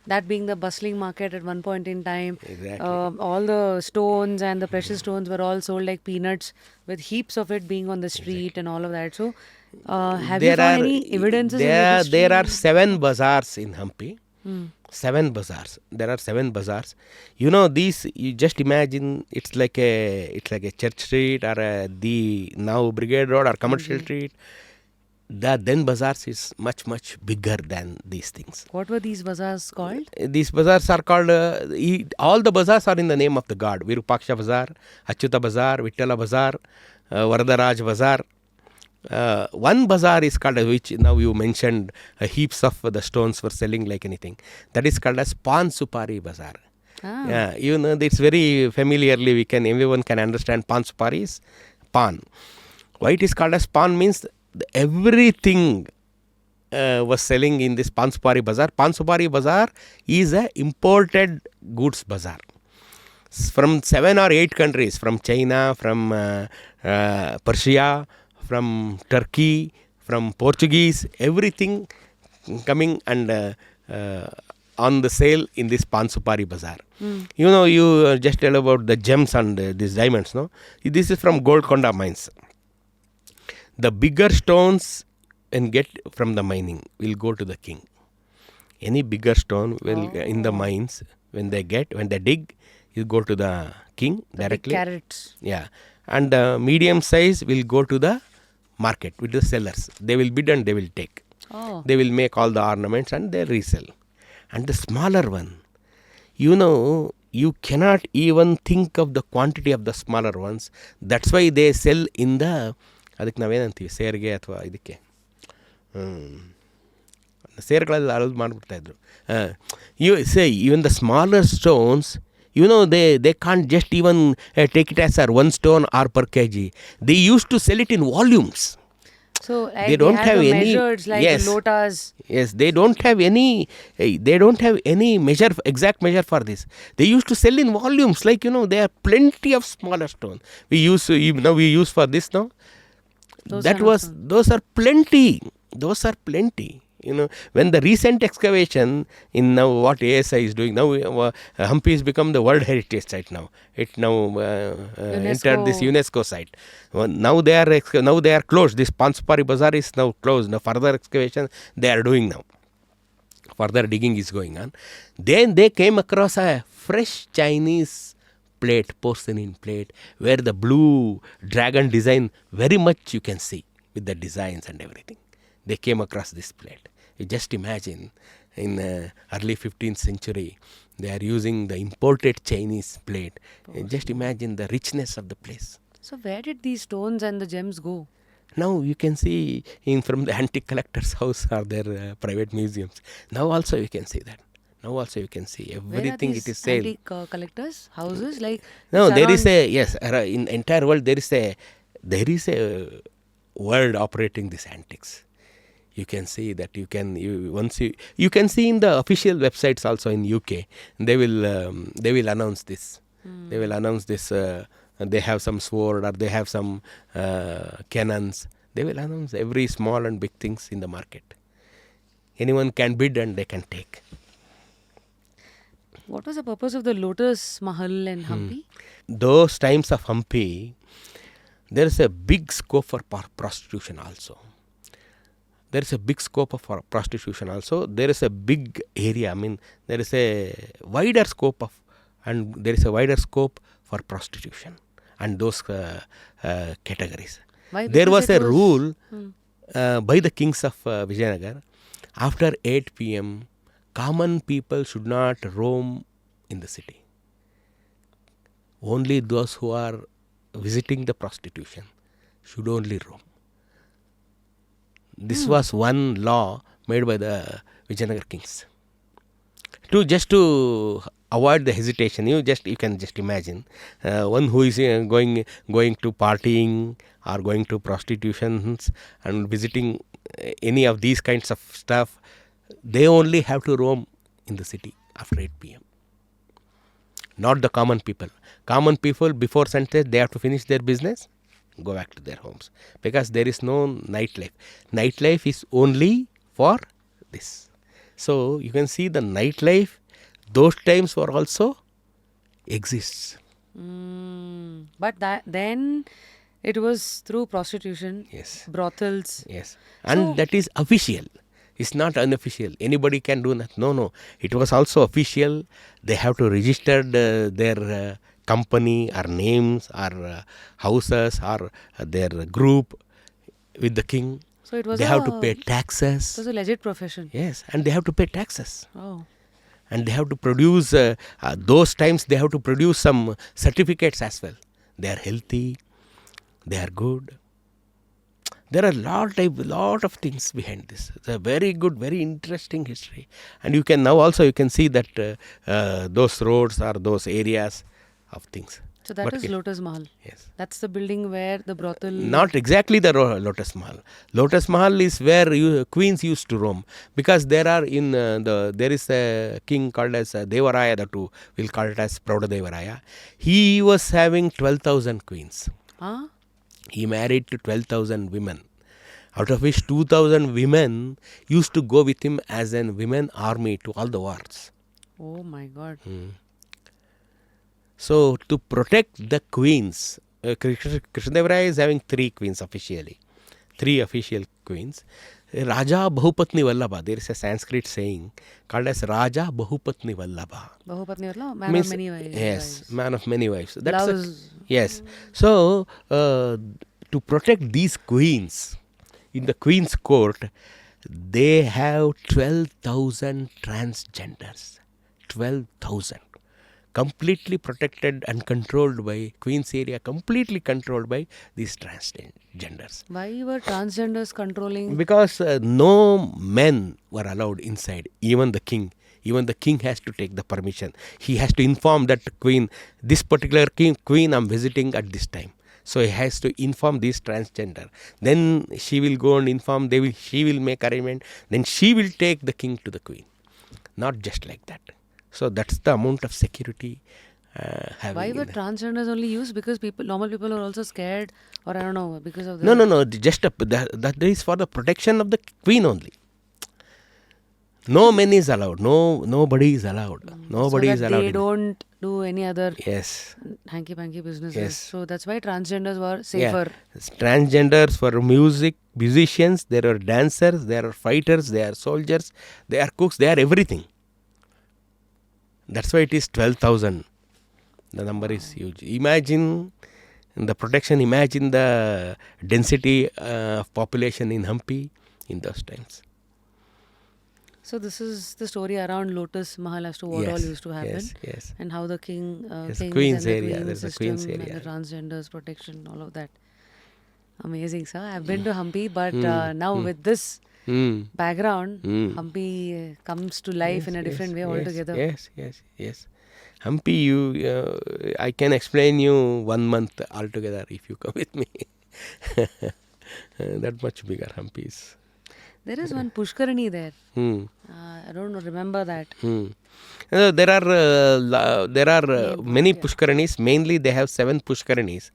that being the bustling market at one point in time. Exactly. All the stones and the precious stones were all sold like peanuts, with heaps of it being on the street and all of that. So have you found any evidences in the history? There are 7 bazaars in Hampi. 7 bazaars. There are 7 bazaars. These, you just imagine it's like a church street or the now Brigade Road or commercial street. The then bazaars is much bigger than these things. What were these bazaars called? These bazaars are called, all the bazaars are in the name of the god. Virupaksha Bazaar, Achyuta Bazaar, Vittala Bazaar, Varadaraj Bazaar. One bazaar is called, which now you mentioned, heaps of the stones were selling like anything. That is called as Pan Supari Bazaar. Yeah, it's very familiarly, everyone can understand Pan Supari is Pan. Why it is called as Pan means everything was selling in this Pan Supari Bazaar. Pan Supari Bazaar is a imported goods bazaar. From 7 or 8 countries, from China, from Persia, from Turkey, from Portuguese, everything coming and on the sale in this Pan Supari Bazaar. You just tell about the gems and these diamonds, no? This is from Golconda mines. The bigger stones and get from the mining will go to the king. Any bigger stone will in the mines, when they dig, you go to the king directly. Big carrots. Yeah. And the medium size will go to the market with the sellers. They will bid and they will take. They will make all the ornaments and they resell. And the smaller one, you cannot even think of the quantity of the smaller ones. That's why they sell in the ಅದಕ್ಕೆ ನಾವೇನಂತೀವಿ ಸೇರಿಗೆ ಅಥವಾ ಇದಕ್ಕೆ ಸೇರುಗಳಲ್ಲಿ ಅಳೋದು ಮಾಡಿಬಿಡ್ತಾಯಿದ್ರು. even the smaller stones, they can't just even take it as 1 stone or per kg. They used to sell it in volumes. So they don't have any measures like the lotas. Yes, they don't have any exact measure for this. They used to sell in volumes, like there are plenty of smaller stones. We use for this now. Those are plenty. When the recent excavation in now what ASI is doing now, Hampi has become the World Heritage Site now. It now entered this UNESCO site. Now they are closed. This Pan Supari Bazaar is now closed. Now further excavation they are doing now. Further digging is going on. Then they came across a fresh Chinese porcelain plate, where the blue dragon design very much you can see with the designs and everything. They came across this plate. You just imagine, in early 15th century, they are using the imported Chinese plate. Just imagine the richness of the place. So where did these stones and the gems go? Now you can see from the antique collector's house or their private museums. Now also you can see that. Now also you can see Where are everything. these It is sale. antique collectors' houses? Like No, it's there is around- a yes. In entire world there is a world operating these antiques. You can see that you can see in the official websites also in UK. They will announce this. They will announce this. They have some sword or they have some cannons. They will announce every small and big things in the market. Anyone can bid and they can take. What was the purpose of the Lotus Mahal in Hampi? Those times of Hampi, there is a big scope for prostitution also. There is a big scope for prostitution also. There is a big area. I mean, there is a wider scope for prostitution and those categories. Why? There Because was it a rule Hmm. by the kings of Vijayanagar. After 8 p.m., common people should not roam in the city. Only those who are visiting the prostitution should only roam. This was one law made by the Vijayanagar kings. To avoid the hesitation, you can just imagine one who is going to partying or going to prostitutions and visiting any of these kinds of stuff. They only have to roam in the city after 8 p.m. Not the common people. Common people before sunset they have to finish their business, go back to their homes, because there is no nightlife. Nightlife is only for this. So you can see the nightlife those times were also exists. But then it was through prostitution, Yes. brothels. Yes. And So- that is official. It's not unofficial. Anybody can do that. No. It was also official. They have to register their company or names or houses or their group with the king. So it was They have to pay It taxes. was a legit profession. Yes. And they have to pay taxes. Oh. And they have to produce, those times they have to produce some certificates as well. They are healthy. They are good. There are lot of things behind this. It's a very good, very interesting history. And you can see that those roads are those areas of things. So that is Lotus Mahal. Yes. That's the building where the brothel. Not exactly the Lotus Mahal. Lotus Mahal is where queens used to roam, because there are there is a king called as Devaraya, that too we'll call it as Prouda Devaraya. He was having 12,000 queens. Huh? He married to 12,000 women, out of which 2,000 women used to go with him as a women army to all the wars. Oh my God. So to protect the queens, Krishnadevaraya is having 3 queens officially, 3 official queens. Raja Bahupatni Vallabha, there is a Sanskrit saying called as Raja Bahupatni Vallabha. Bahupatni Varla, man Means- of many wives. Yes, man of many wives. Loves- Yes. So to protect these queens, in the queen's court, they have 12,000 transgenders. 12,000. Completely protected and controlled by Queen's area, completely controlled by these transgenders. Why were transgenders controlling? Because no men were allowed inside, even the king. Even the king has to take the permission. He has to inform that queen, this particular queen I'm visiting at this time. So he has to inform this transgender. Then she will go and inform, she will make arrangement. Then she will take the king to the queen. Not just like that. So that's the amount of security having. Why in were the- transgenders only used? Because normal people are also scared, or I don't know, because of the. No. Just that is for the protection of the queen only. No men is allowed. Nobody is allowed. Nobody so is that allowed. they don't do any other Yes. hanky-panky businesses. Yes. So that's why transgenders were safer. Yeah. Transgenders for musicians, there are dancers, there are fighters, there are soldiers, there are cooks, they are everything. That's why it is 12,000. The number is huge. Imagine the protection, imagine the density of population in Hampi in those times. So this is the story around Lotus Mahal as to what all Yes, used to happen, yes. and how the Yes, kings Queen's and the area. queen There's a system Queen's and the area. transgenders protection, all of that. Amazing, sir. I've been to Hampi, but Mm, now mm, with this mm, background, mm. Hampi comes to life in a different way altogether. Yes. Hampi, I can explain you 1 month altogether if you come with me. That much bigger Hampi is. There is one Pushkarani there. Hmm. I don't remember that Hmm. There are name. many Yeah. pushkaranis. Mainly, they have 7 pushkaranis.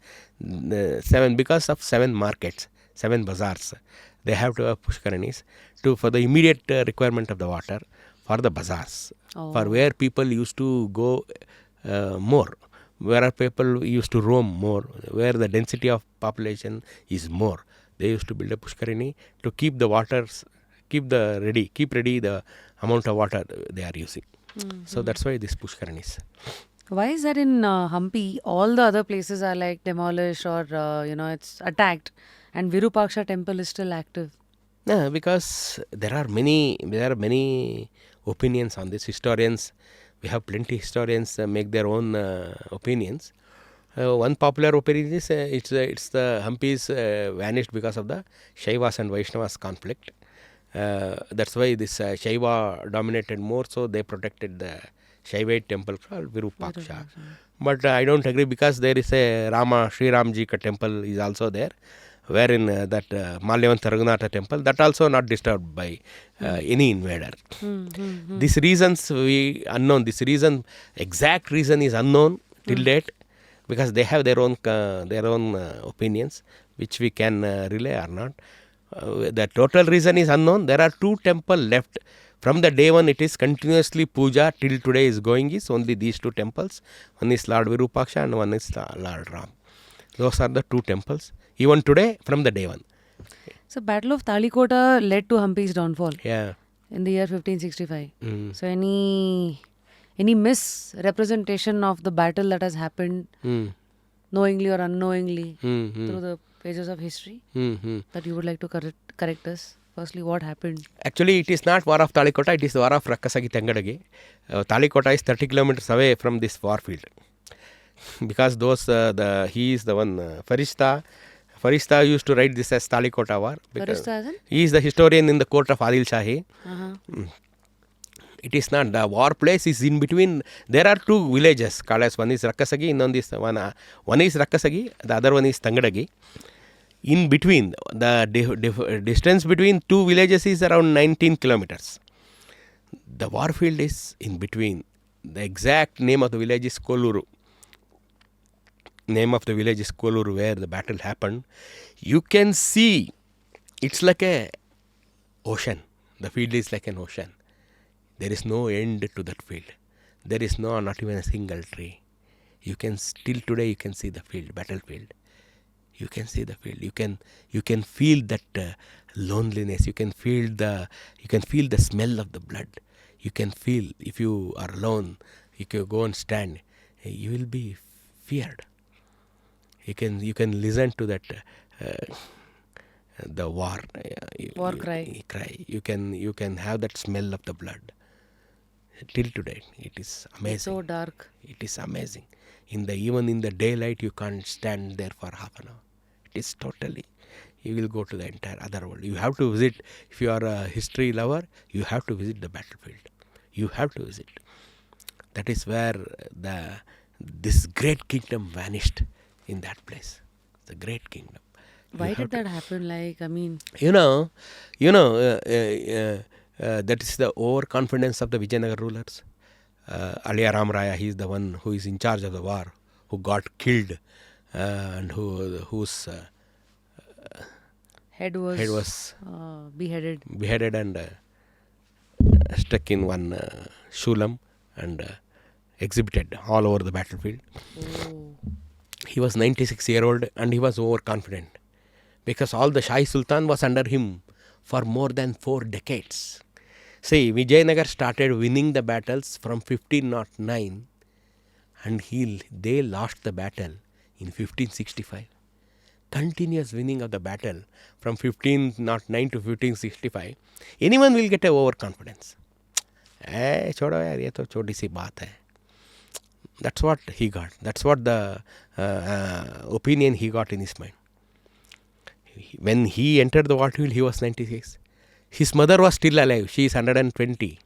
Seven because of 7 markets, 7 bazaars. They have to have pushkaranis for the immediate requirement of the water for the bazaars, for Oh. where people used to go more, where people used to roam more, where the density of population is more. They used to build a pushkarani to keep the waters, keep ready the amount of water they are using. So that's why this pushkaranis. Why is that in Hampi, all the other places are like demolished or, it's attacked, and Virupaksha temple is still active? Yeah, because there are many opinions on this. Historians, we have plenty historians make their own opinions. One popular opinion is it's the Hampi is vanished because of the Shaivas and Vaishnavas conflict. That's why this Shaiva dominated more, so they protected the Shaivite temple called Virupaksha. But I don't agree, because there is a Sri Ramji ka temple is also there, wherein that Malyavanta Raghunatha temple, that also not disturbed by any invader. These reasons unknown. Exact reason is unknown till date, because they have their own opinions, which we can relay or not. The total reason is unknown. There are 2 temples left. From the day one, it is continuously puja till today is going, is only these 2 temples. One is Lord Virupaksha and one is Lord Ram. Those are the 2 temples. Even today, from the day one. So Battle of Talikota led to Hampi's downfall Yeah. in the year 1565. So any misrepresentation of the battle that has happened knowingly or unknowingly through the pages of history that you would like to correct us? Firstly, what happened? Actually, it is not War of Talikota, it is the War of Rakkasagi Tengadagi. Talikota is 30 kilometers away from this war field. Because he is the one, Farishta used to write this as Talikota War. Farishta as in? He is the historian in the court of Adil Shahi. It is not. The war place is in between. There are 2 villages called as, one is Rakkasagi, one is Rakkasagi, the other one is Tangadagi. In between, the distance between 2 villages is around 19 kilometers. The war field is in between. The exact name of the village is Koluru. Where the battle happened. You can see, it's like a ocean. The field is like an ocean. There is no end to that field. There is not even a single tree. You can still today you can see the field, battlefield. You can see the field. You can feel that loneliness. You can feel the smell of the blood. You can feel, if you are alone, you can go and stand, you will be feared. You can listen to that the war Cry. You can have that smell of the blood. Till today, it is amazing. It's so dark. It is amazing. Even in the daylight, you can't stand there for half an hour. It is totally. You will go to the entire other world. You have to visit. If you are a history lover, you have to visit the battlefield. You have to visit. That is where this great kingdom vanished, in that place. The great kingdom. Why did that happen? That is the overconfidence of the Vijayanagara rulers. Aliya Ramaraya, he is the one who is in charge of the war, who got killed, and whose head was beheaded and stuck in one shulam and exhibited all over the battlefield. Oh. He was 96-year-old and he was overconfident, because all the Shahi Sultan was under him for more than 4 decades. See, Vijayanagar started winning the battles from 1509 and they lost the battle in 1565. continuous winning of the battle from 1509 to 1565, anyone will get a overconfidence. छोड़ो यार, ये तो छोटी सी बात है. That's what he got. That's what the opinion he got in his mind. When he entered the battlefield, he was 96. His mother was still alive. She is 120.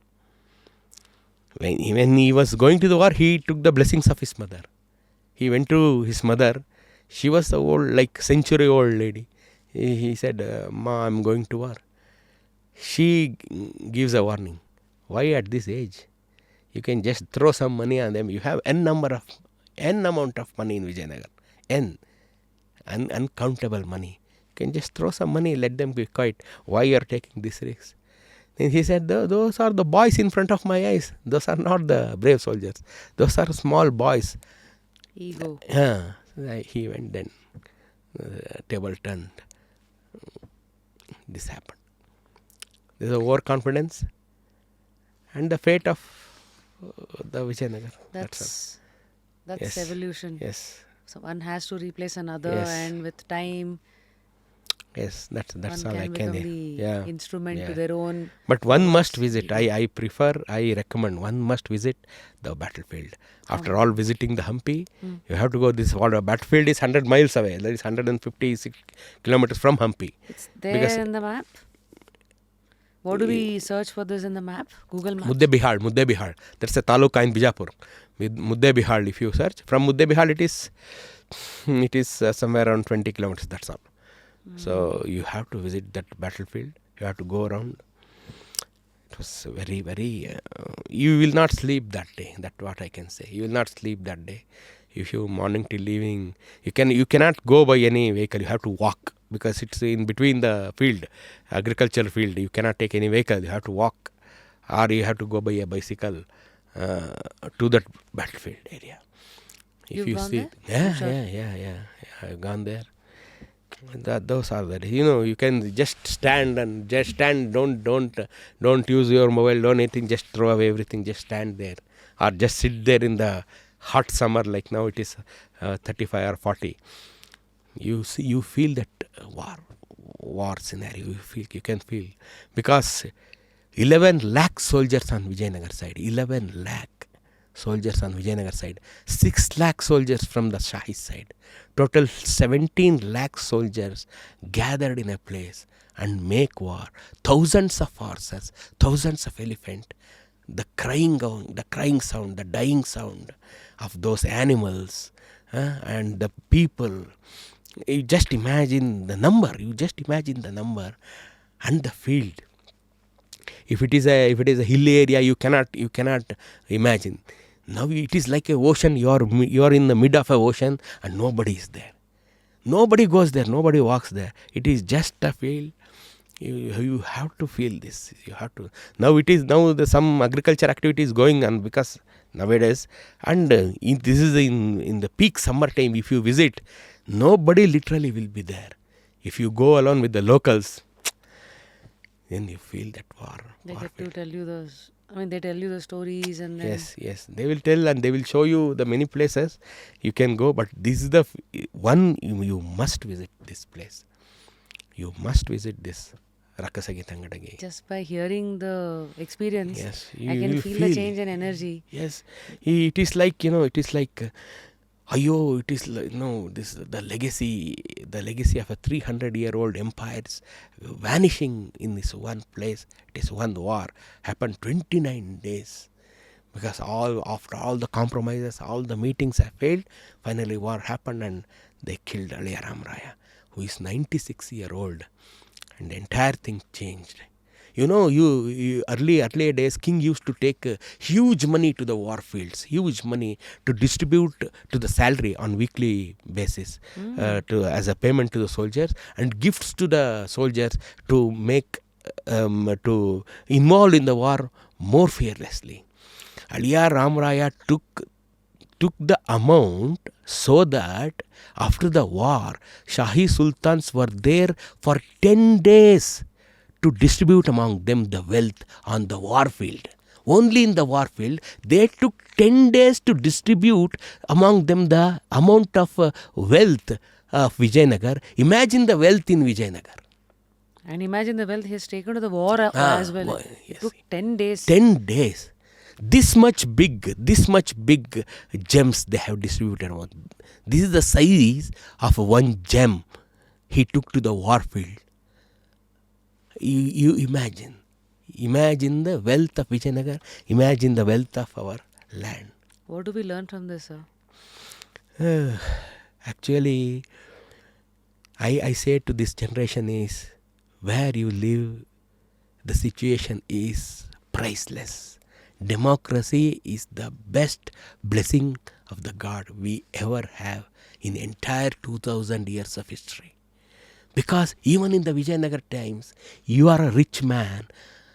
When he was going to the war, he took the blessings of his mother. He went to his mother. She was a old, like century-old lady. He said, "Ma, I'm going to war." She gives a warning. Why at this age? You can just throw some money on them. You have n amount of money in Vijayanagar. Uncountable money. You can just throw some money, let them be quiet. Why you are taking this risk? Then he said, those are the boys in front of my eyes. Those are not the brave soldiers. Those are small boys. Ego. He went then. Table turned. This happened. There is overconfidence and the fate of the Vijayanagar. That's Yes. evolution. Yes. So one has to replace another, Yes. and with time, Yes, that's one all I can can. become the instrument to their own. But one must visit. I recommend one must visit the battlefield. After all visiting the Hampi, you have to go. This battlefield is 100 miles away. That is 156 kilometers from Hampi. It's there Because in the map. What do we search for this in the map? Google Maps. Muddebihar. That's a taluka in Bijapur. With Muddebihar, if you search from Muddebihar, it is somewhere around 20 kilometers. That's all. So you have to visit that battlefield. You have to go around. It was very, very. You will not sleep that day. That's what I can say. You will not sleep that day. If you morning till evening, you cannot go by any vehicle. You have to walk because it's in between the field, agricultural field. You cannot take any vehicle. You have to walk, or you have to go by a bicycle to that battlefield area. If You've you gone see, there? yeah, I've gone there. Those are there. You can just stand. Don't use your mobile. Don't anything. Just throw away everything. Just stand there, or just sit there in the hot summer. Like now it is 35 or 40. You see, you feel that war scenario. You can feel because 11 lakh soldiers on Vijayanagar side. 11 lakh soldiers on Vijayanagar side. 6 lakh soldiers from the Shahi side. Total 17 lakh soldiers gathered in a place and make war. Thousands of horses, thousands of elephants. The crying sound, the dying sound of those animals and the people. You just imagine the number. And the field. If it is a hilly area, you cannot imagine. Now it is like a ocean. You are in the mid of a ocean and nobody is there. Nobody goes there. Nobody walks there. It is just a field. You have to feel this. You have to. Now some agriculture activity is going on because nowadays, and this is in the peak summer time. If you visit, nobody literally will be there. If you go along with the locals, then you feel that war. They get to tell you they tell you the stories and then Yes. They will tell and they will show you the many places you can go. But this is the one you must visit this place. You must visit this Rakasagi Tangadagi. just by hearing the experience, Yes, I can feel the change in energy. Yes, it is like it is like. It is like, this the legacy of a 300-year-old empire is vanishing in this one place. It is one war happened 29 days because after all the compromises, all the meetings have failed. Finally, war happened and they killed Aliya Ram Raya, who is 96-year-old, and the entire thing changed. You earlier days, king used to take huge money to the war fields, huge money to distribute to the salary on weekly basis, as a payment to the soldiers, and gifts to the soldiers to make to involve in the war more fearlessly. Aliya Ram Raya took the amount so that after the war, Shahi Sultans were there for 10 days to distribute among them the wealth on the war field. Only in the war field, they took 10 days to distribute among them the amount of wealth of Vijayanagar. Imagine the wealth in Vijayanagar. And imagine the wealth he has taken to the war as well. It Yes. took 10 days. 10 days. This much big gems they have distributed. This is the size of one gem he took to the warfield. You imagine. Imagine the wealth of Vijayanagar. Imagine the wealth of our land. What do we learn from this, sir? Actually, I say to this generation is, where you live, the situation is priceless. Democracy is the best blessing of the God we ever have in entire 2000 years of history. Because even in the Vijayanagar times, you are a rich man,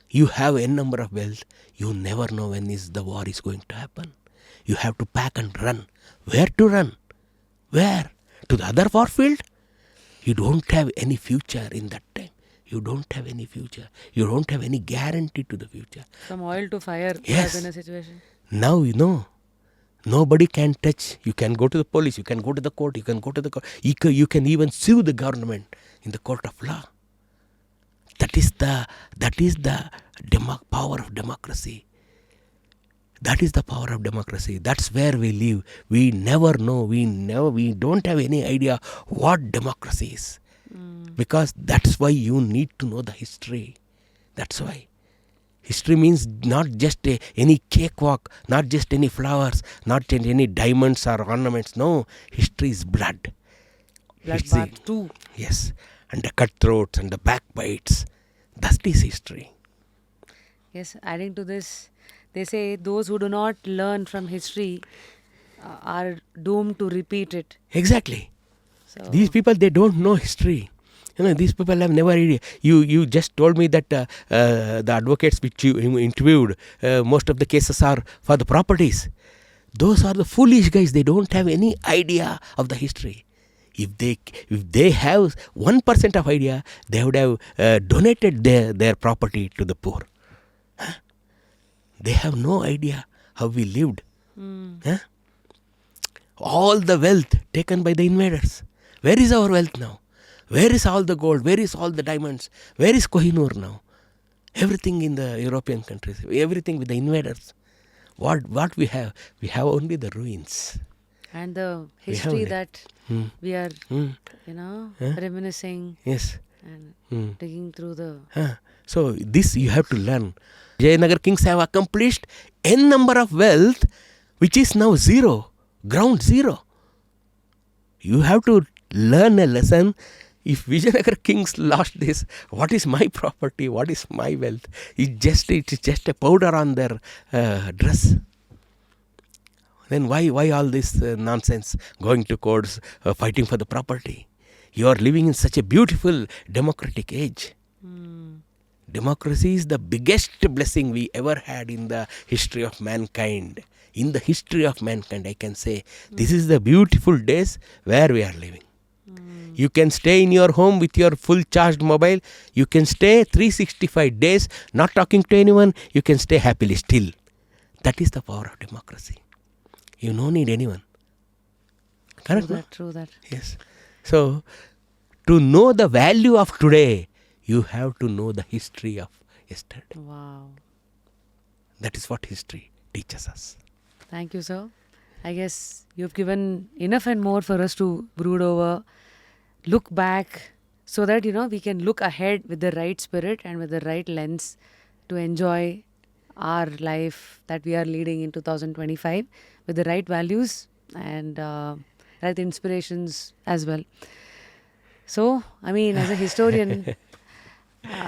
you have a number of wealth, you never know when the war is going to happen. You have to pack and run. Where to run? Where? To the other warfield? You don't have any future in that time. You don't have any future. You don't have any guarantee to the future. From oil to fire. Yes. In a situation. Now you know. Nobody can touch. You can go to the police. You can go to the court. You can go to the court. You can even sue the government in the court of law. That is the power of democracy. That is the power of democracy. That's where we live. We never know. We don't have any idea what democracy is. Because that's why you need to know the history. That's why. History means not just any cakewalk, not just any flowers, not any diamonds or ornaments. No, history is blood. Bloodbath too. Yes, and the cutthroats and the backbites. That is history. Yes, adding to this, they say those who do not learn from history are doomed to repeat it. Exactly. So These people, they don't know history. These people have never read. You just told me that the advocates which you interviewed, most of the cases are for the properties. Those are the foolish guys. They don't have any idea of the history. If they have 1% of idea, they would have donated their property to the poor. Huh? They have no idea how we lived. Huh? All the wealth taken by the invaders. Where is our wealth now? Where is all the gold? Where is all the diamonds? Where is Kohinoor now? Everything in the European countries. Everything with the invaders. What we have? We have only the ruins. And the history that we are, reminiscing. Yes. And digging through the... So this you have to learn. Jayanagar kings have accomplished n number of wealth, which is now zero. Ground zero. You have to learn a lesson. If Vijayanagar kings lost this, what is my property? What is my wealth? It's just a powder on their dress. Then why all this nonsense? Going to courts, fighting for the property. You are living in such a beautiful democratic age. Democracy is the biggest blessing we ever had in the history of mankind. In the history of mankind, I can say, this is the beautiful days where we are living. You can stay in your home with your full charged mobile. You can stay 365 days not talking to anyone. You can stay happily still. That is the power of democracy. You don't need anyone. Correct? True that. Yes. So, to know the value of today, you have to know the history of yesterday. Wow. That is what history teaches us. Thank you, sir. I guess you've given enough and more for us to brood over, look back, so that, we can look ahead with the right spirit and with the right lens to enjoy our life that we are leading in 2025 with the right values and right inspirations as well. So, as a historian,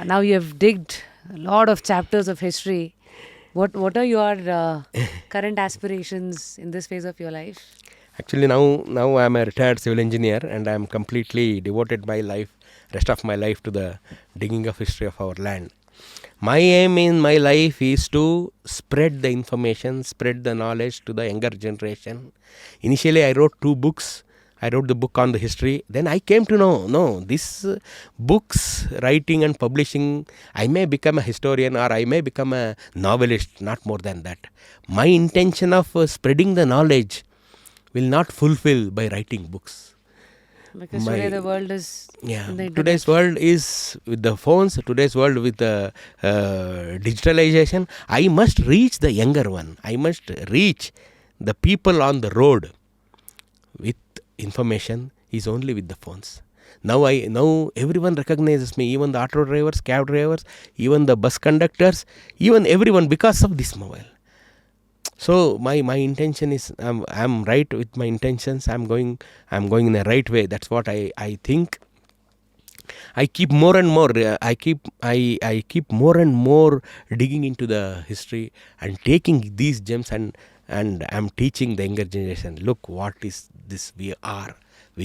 now you have digged a lot of chapters of history. What are your current aspirations in this phase of your life? Actually, now I am a retired civil engineer and I am completely devoted rest of my life to the digging of history of our land. My aim in my life is to spread the information, spread the knowledge to the younger generation. Initially, I wrote 2 books. I wrote the book on the history. Then I came to know, this books, writing and publishing, I may become a historian or I may become a novelist, not more than that. My intention of spreading the knowledge will not fulfill by writing books. Because today the world is in the internet. Today's world is with the phones, today's world with the digitalization. I must reach the younger one. I must reach the people on the road with information is only with the phones. Now everyone recognizes me, even the auto drivers, cab drivers, even the bus conductors, even everyone, because of this mobile. So my intention is I'm right with my intentions. I'm going in the right way. That's what I think. I keep more and more. I keep more and more digging into the history and taking these gems and I'm teaching the younger generation. Look, what is this? We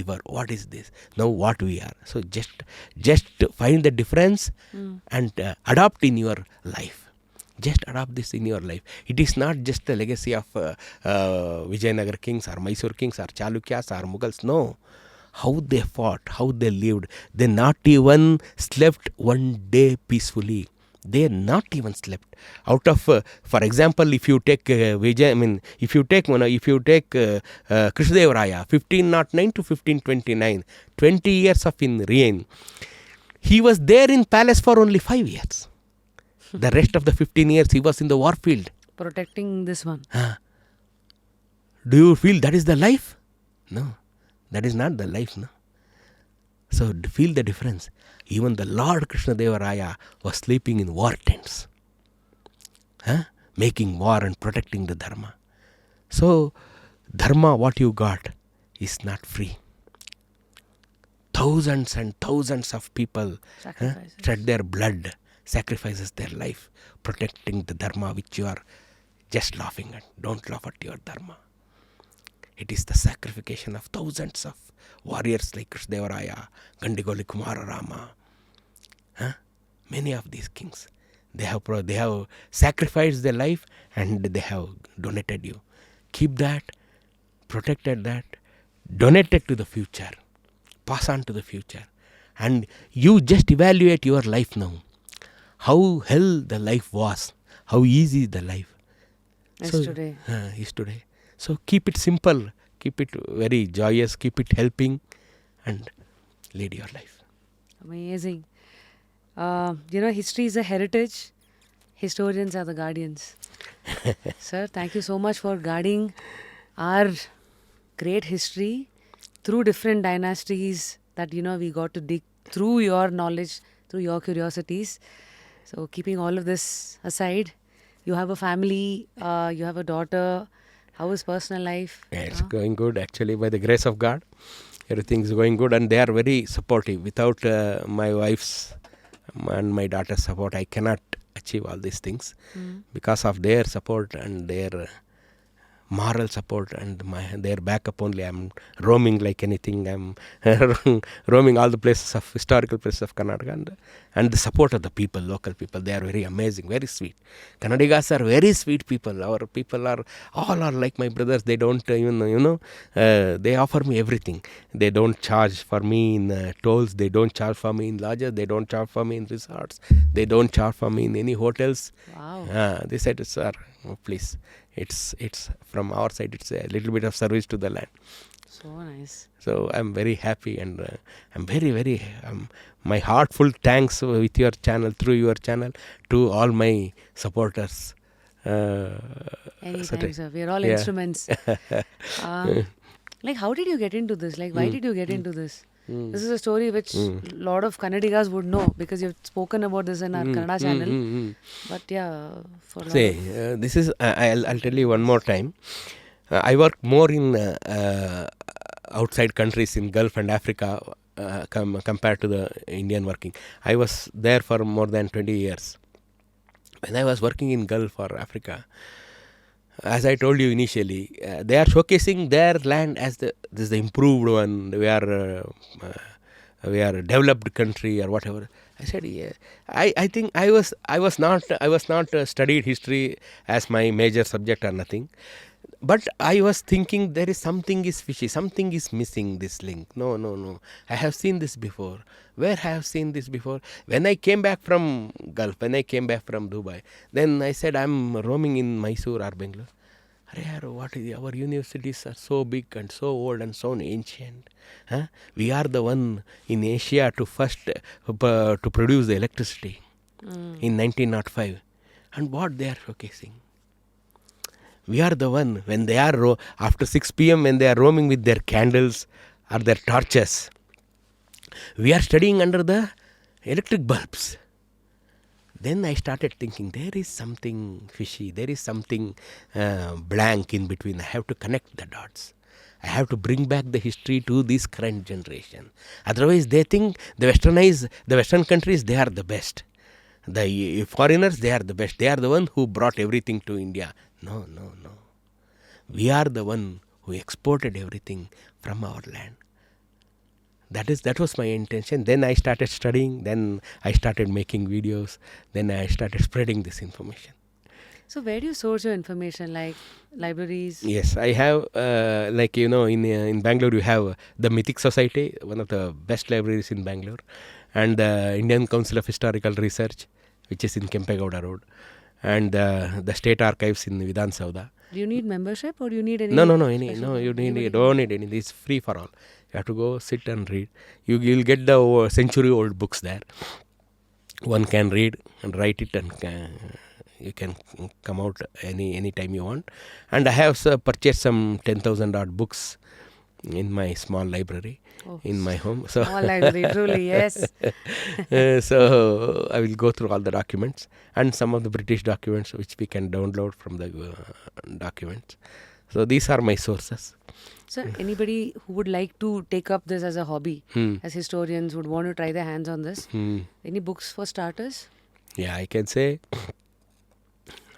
were. What is this? Now what we are. So just find the difference and adopt in your life. Just adopt this in your life. It is not just the legacy of Vijayanagara kings or Mysore kings or Chalukyas or Mughals. No. How they fought, how they lived. They not even slept one day peacefully. They not even slept. Out of, for example, if you take if you take Krishnadevaraya, 1509 to 1529, 20 years of in reign, he was there in palace for only 5 years. The rest of the 15 years he was in the war field. Protecting this one. Do you feel that is the life? No. That is not the life, no. So feel the difference. Even the Lord Krishnadevaraya was sleeping in war tents, making war and protecting the Dharma. So Dharma, what you got, is not free. Thousands and thousands of people shed their blood, sacrifices their life, protecting the Dharma which you are just laughing at. Don't laugh at your Dharma. It is the sacrification of thousands of warriors like Krishnadevaraya, Gandigoli Kumara Rama. Many of these kings, they have sacrificed their life and they have donated you. Keep that, protected that, donated to the future, pass on to the future. And you just evaluate your life now. How hell the life was, how easy the life is today. So keep it simple, keep it very joyous, keep it helping and lead your life. Amazing. History is a heritage. Historians are the guardians. Sir, thank you so much for guarding our great history through different dynasties that, we got to dig through your knowledge, through your curiosities. So keeping all of this aside, you have a family, you have a daughter. How is personal life? Yeah, it's going good actually, by the grace of God. Everything is going good and they are very supportive. Without my wife's and my daughter's support, I cannot achieve all these things. Because of their support and their moral support and their backup only, I'm roaming like anything. I'm roaming all the places of historical places of Karnataka and the support of the people, local people. They are very amazing, very sweet. Kannadigas are very sweet people. Our people all are like my brothers. They don't even they offer me everything. They don't charge for me in tolls. They don't charge for me in lodges. They don't charge for me in resorts. They don't charge for me in any hotels. Wow. They said, sir, please. It's from our side, it's a little bit of service to the land. So nice. So I'm very happy and I'm very, very, my heartful thanks with your channel, through your channel, to all my supporters. Anytime, sir. We are all instruments. How did you get into this? Why did you get into this? This is a story which a lot of Kannadigas would know because you've spoken about this in our Kannada channel. But for this is, I'll tell you one more time. I work more in outside countries in Gulf and Africa compared to the Indian working. I was there for more than 20 years. When I was working in Gulf or Africa, as I told you initially, they are showcasing their land as this is the improved one. We are a developed country or whatever. I said, yeah. I think I was not studied history as my major subject or nothing. But I was thinking there is something is fishy, something is missing, this link. No. I have seen this before. Where I have seen this before? When I came back from Gulf, when I came back from Dubai, then I said I'm roaming in Mysore or Bengaluru. What is our universities are so big and so old and so ancient. Huh? We are the one in Asia to first to produce the electricity in 1905. And what they are showcasing. We are the one when they are after 6 p.m. when they are roaming with their candles or their torches. We are studying under the electric bulbs. Then I started thinking, there is something fishy, there is something blank in between. I have to connect the dots. I have to bring back the history to this current generation. Otherwise, they think the Western countries, they are the best. The foreigners, they are the best. They are the one who brought everything to India. No. We are the one who exported everything from our land. That was my intention. Then I started studying. Then I started making videos. Then I started spreading this information. So where do you source your information? Like libraries? Yes, I have in Bangalore you have the Mythic Society, one of the best libraries in Bangalore, and the Indian Council of Historical Research, which is in Kempegowda Road, and the State Archives in Vidhan Sauda. Do you need membership or do you need any? No. You don't need any. It's free for all. You have to go sit and read. You'll get the century-old books there. One can read and write it, and you can come out any time you want. And I have purchased some 10,000 odd books in my small library in my home. So small library, truly, yes. So I will go through all the documents and some of the British documents which we can download from the documents. So these are my sources. So anybody who would like to take up this as a hobby, as historians would want to try their hands on this, any books for starters? Yeah, I can say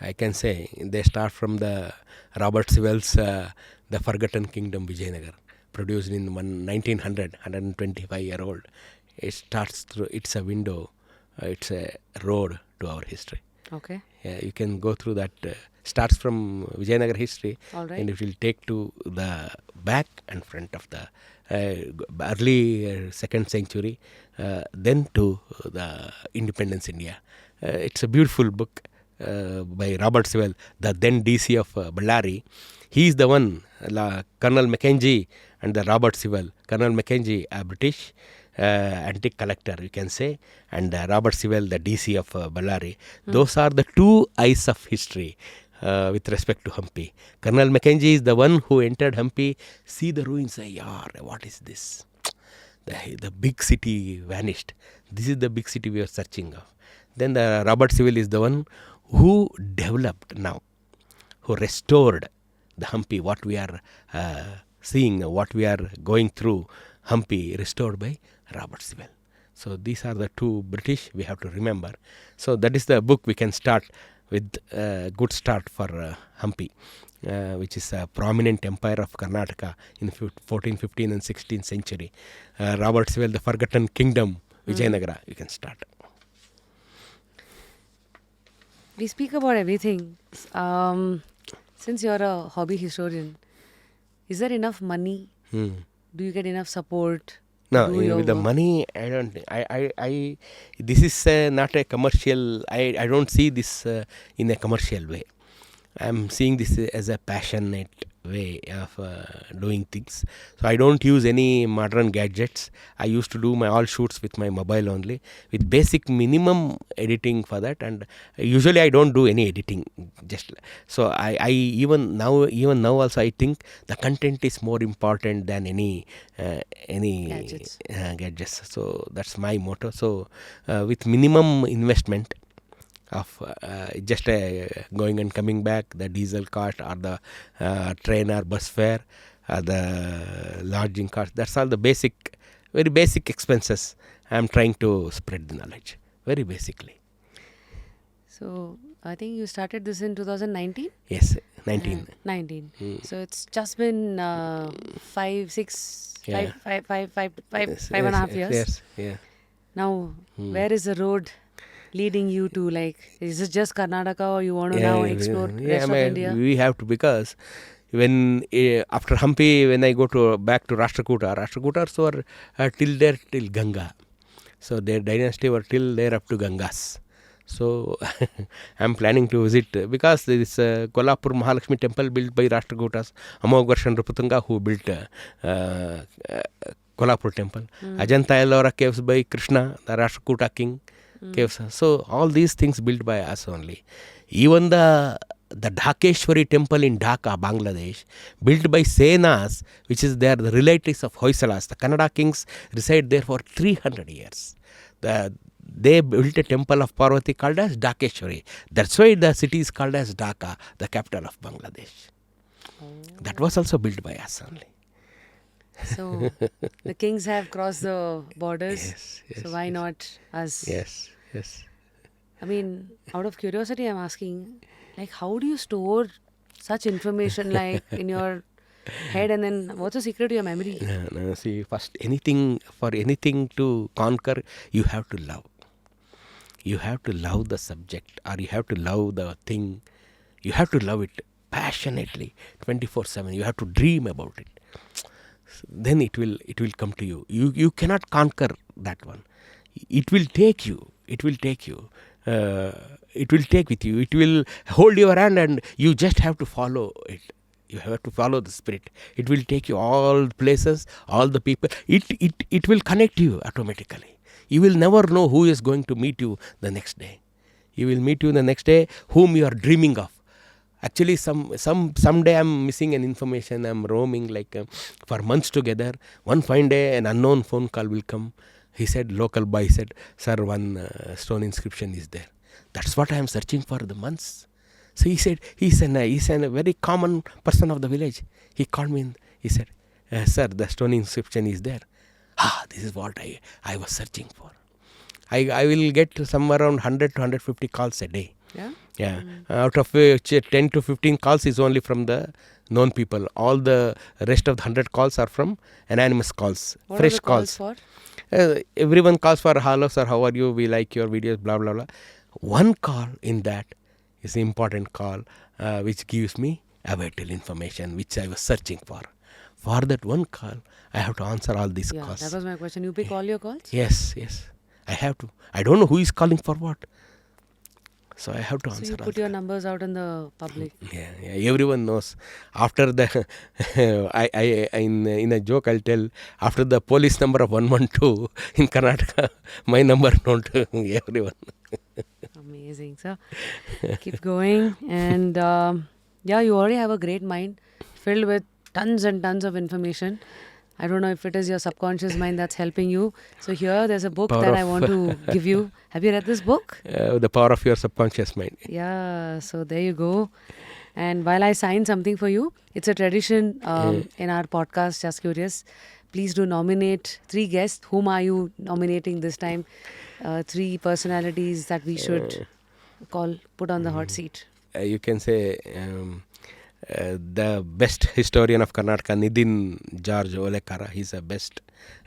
they start from the Robert Sewell's The Forgotten Kingdom, Vijayanagar, produced in 1900, 125-year-old. It starts through, it's a window, it's a road to our history. Okay. Yeah, you can go through that. Starts from Vijayanagar history, and it will take to the back and front of the early 2nd century, then to the Independence India. It's a beautiful book by Robert Sewell, the then DC of Ballari. He is the one, Colonel Mackenzie and the Robert Sewell. Colonel Mackenzie, a British antique collector, you can say, and Robert Sewell, the DC of Ballari. Those are the two eyes of history with respect to Hampi. Colonel Mackenzie is the one who entered Hampi, see the ruins, say, what is this? The big city vanished. This is the big city we are searching of. Then the Robert Sewell is the one who developed now, who restored the Hampi, what we are seeing, what we are going through, Hampi, restored by Robert Sewell. So these are the two British we have to remember. So that is the book we can start with, a good start for Hampi, which is a prominent empire of Karnataka in 14th, 15th and 16th century. Robert Sewell, The Forgotten Kingdom, Vijayanagara, you can start. We speak about everything. Since you're a hobby historian, is there enough money? Do you get enough support? No, with the money, I don't. This is not a commercial. I don't see this in a commercial way. I'm seeing this as a passionate way of doing things. So I don't use any modern gadgets. I used to do my all shoots with my mobile only, with basic minimum editing for that. And usually I don't do any editing. Just so I even now also I think the content is more important than any gadgets. So that's my motto. So with minimum investment of just going and coming back, the diesel cost or the train or bus fare, the lodging cost, that's all the basic, very basic expenses. I am trying to spread the knowledge, very basically. So I think you started this in 2019? Yes, 19. 19. So it's just been 5 and a half years. Yes, yeah. Now, where is the road leading you to? Like, is it just Karnataka, or you want to now explore rest of India? We have to, because when after Hampi, when I go back to Rashtrakutas were till Ganga. So their dynasty were till there up to Gangas. So I'm planning to visit because there is a Kolhapur Mahalakshmi temple built by Rashtrakutas, Amogharshan Rupatunga, who built Kolhapur temple. Ajanta Ellora caves by Krishna, the Rashtrakuta king caves. So all these things built by us only. Even the Dhakeshwari temple in Dhaka, Bangladesh, built by Senas, which is there, the relatives of Hoysalas. The Kannada kings reside there for 300 years. They built a temple of Parvati called as Dhakeshwari. That's why the city is called as Dhaka, the capital of Bangladesh. That was also built by us only. So the kings have crossed the borders. Yes, yes, so why not us? Yes, yes. I mean, out of curiosity, I'm asking, like, how do you store such information like in your head, and then what's the secret to your memory? No, see, first, for anything to conquer, you have to love. You have to love the subject, or you have to love the thing. You have to love it passionately, 24/7. You have to dream about it. Then it will come to you. You cannot conquer that one. It will take you. It will take you. It will take with you. It will hold your hand, and you just have to follow it. You have to follow the spirit. It will take you all places, all the people. It will connect you automatically. You will never know who is going to meet you the next day. You will meet you the next day whom you are dreaming of. Actually, someday I'm missing an information. I'm roaming like for months together. One fine day, an unknown phone call will come. He said, local boy said, sir, one stone inscription is there. That's what I am searching for the months. So he said, he's a very common person of the village. He called me. He said, sir, the stone inscription is there. This is what I was searching for. I will get somewhere around 100 to 150 calls a day. Yeah. Out of which 10 to 15 calls is only from the known people. All the rest of the 100 calls are from anonymous calls, What fresh are the calls for? Everyone calls for hello sir, how are you? We like your videos, blah blah blah. One call in that is an important call, which gives me a vital information which I was searching for. For that one call, I have to answer all these calls. That was my question. You pick all your calls? Yes. I have to. I don't know who is calling for what. So I have to answer. So you put your numbers out in the public. Yeah. Everyone knows. After the, in a joke I'll tell, after the police number of 112 in Karnataka, my number known to everyone. Amazing, sir. Keep going. And you already have a great mind filled with tons and tons of information. I don't know if it is your subconscious mind that's helping you. So here there's a book that I want to give you. Have you read this book? The Power of Your Subconscious Mind. Yeah, so there you go. And while I sign something for you, it's a tradition in our podcast, Just Curious. Please do nominate 3 guests. Whom are you nominating this time? 3 personalities that we should put on the hot seat. You can say the best historian of Karnataka, Nidin George Olekara. He's the best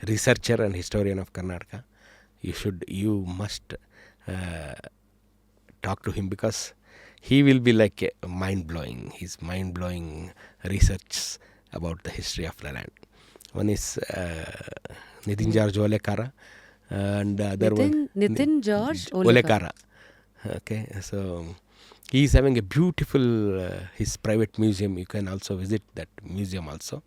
researcher and historian of Karnataka. You must talk to him, because he will be like mind-blowing. His mind-blowing research about the history of the land. One is Nidin George Olekara, and the other one Nitin George Olekara. Okay, so he is having a beautiful his private museum. You can also visit that museum also.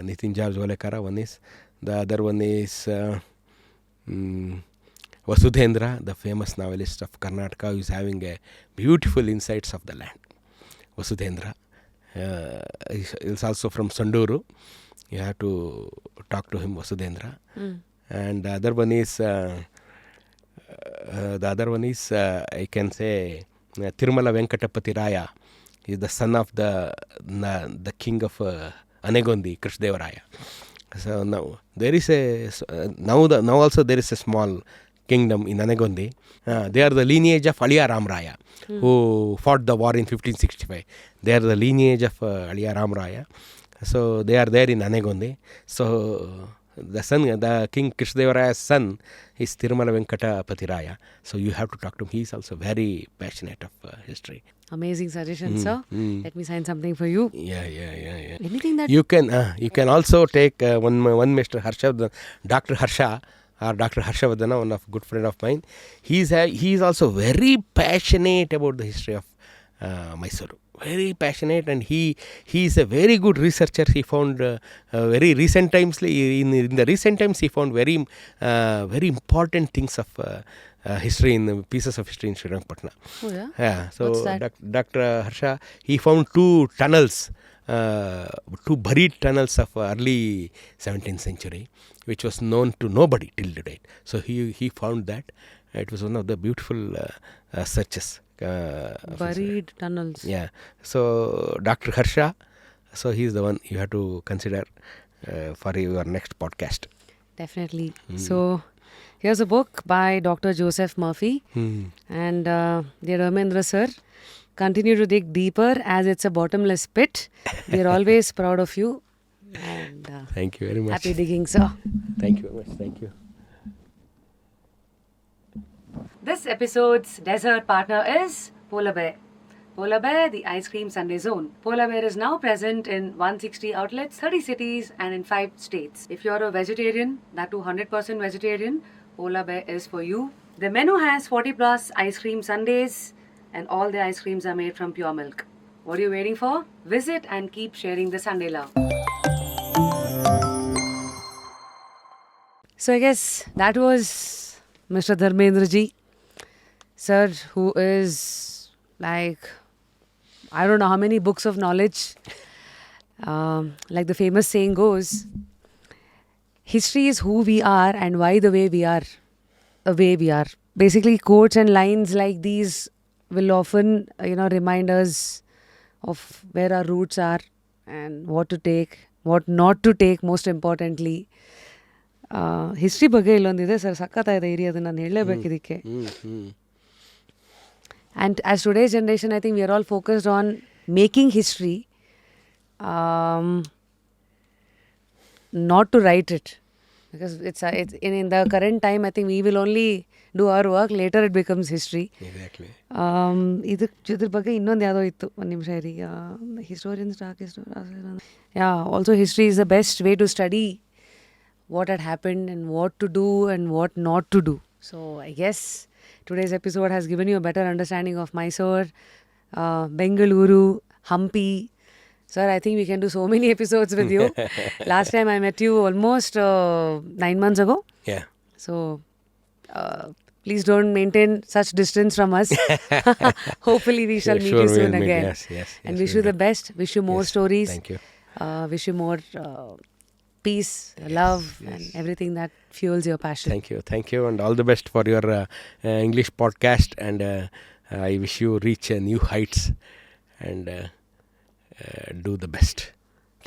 Nitin George Olekara, one is. The other one is Vasudhendra, the famous novelist of Karnataka, who is having a beautiful insights of the land. Vasudhendra is also from Sanduru. You have to talk to him, Vasudhendra. And the other one is I can say Tirumala Venkatapati Raya. He is the son of the king of Anegondi, Krishnadevaraya. So now there is now also there is a small kingdom in Anegondi. They are the lineage of Aliya Ram Raya, who fought the war in 1565. They are the lineage of Aliya Ram Raya. So they are there in Anegondi. So the King Krishnadevaraya's son is Tirumala Venkatapati Raya. So you have to talk to him. He is also very passionate of history. Amazing suggestion, sir. Let me sign something for you. Yeah. Anything that you can also take one Mr. Harsha, Dr. Harsha, or Dr. Harshavardhana, one of good friend of mine. He is also very passionate about the history of Mysore. Very passionate, and he is a very good researcher. He found very recent times in the recent times he found very important things of history in the pieces of history in Srirangapatna. Oh yeah. Yeah. So What's that? Dr. Harsha, he found two tunnels, two buried tunnels of early 17th century, which was known to nobody till the date. So he found that. It was one of the beautiful searches. Buried tunnels. Yeah. So Dr. Harsha, so he is the one you have to consider for your next podcast. Definitely. So here's a book by Dr. Joseph Murphy. And dear Dharmendra sir, continue to dig deeper as it's a bottomless pit. We are always proud of you. And Thank you very much. happy digging, sir. Thank you very much. Thank you. This episode's dessert partner is Polar Bear. Polar Bear, the ice cream Sunday zone. Polar Bear is now present in 160 outlets, 30 cities, and in 5 states. If you're a vegetarian, that too 100% vegetarian, Polar Bear is for you. The menu has 40 plus ice cream sundaes, and all the ice creams are made from pure milk. What are you waiting for? Visit and keep sharing the Sunday love. So I guess that was Mr. Dharmendra ji, sir, who is like, I don't know how many books of knowledge. Like the famous saying goes, history is who we are and why the way we are, the way we are. Basically, quotes and lines like these will often, remind us of where our roots are and what to take, what not to take, most importantly. History ಬಗ್ಗೆ ಇಲ್ಲೊಂದಿದೆ sir, ಸಖತ್ತಾಗಿದೆ ಇರಿ, ಅದು ನಾನು ಹೇಳಲೇಬೇಕು ಇದಕ್ಕೆ. And as today's generation, I think we are all focused on making history, not to write it. Because it's in the current time, I think we will only do our work, later it becomes history. Exactly. ಇದ್ರ ಬಗ್ಗೆ ಇನ್ನೊಂದು ಯಾವುದೋ ಇತ್ತು, ಒಂದು ನಿಮಿಷ ಇರಿ. Historians talk. Yeah, also history is the best way to study what had happened and what to do and what not to do. So I guess today's episode has given you a better understanding of Mysore, Bengaluru, Hampi. Sir, I think we can do so many episodes with you. Last time I met you almost 9 months ago. Yeah. So please don't maintain such distance from us. Hopefully we shall meet you soon we'll again. Yes, And wish you the best. Wish you more stories. Thank you. Wish you more peace, love, and everything that fuels your passion. Thank you, and all the best for your English podcast, and I wish you reach new heights and do the best.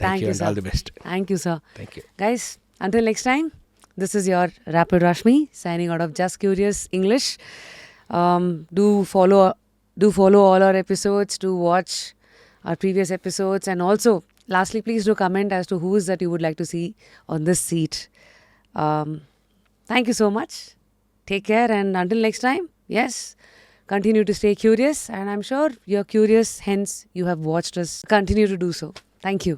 Thank you, and sir. all the best. Thank you, sir. Thank you. Guys, until next time, this is your Rapid Rashmi signing out of Just Curious English. Do follow all our episodes, do watch our previous episodes, and also lastly, please do comment as to who is that you would like to see on this seat. Thank you so much. Take care, and until next time, yes, continue to stay curious, and I'm sure you're curious, hence you have watched us. Continue to do so. Thank you.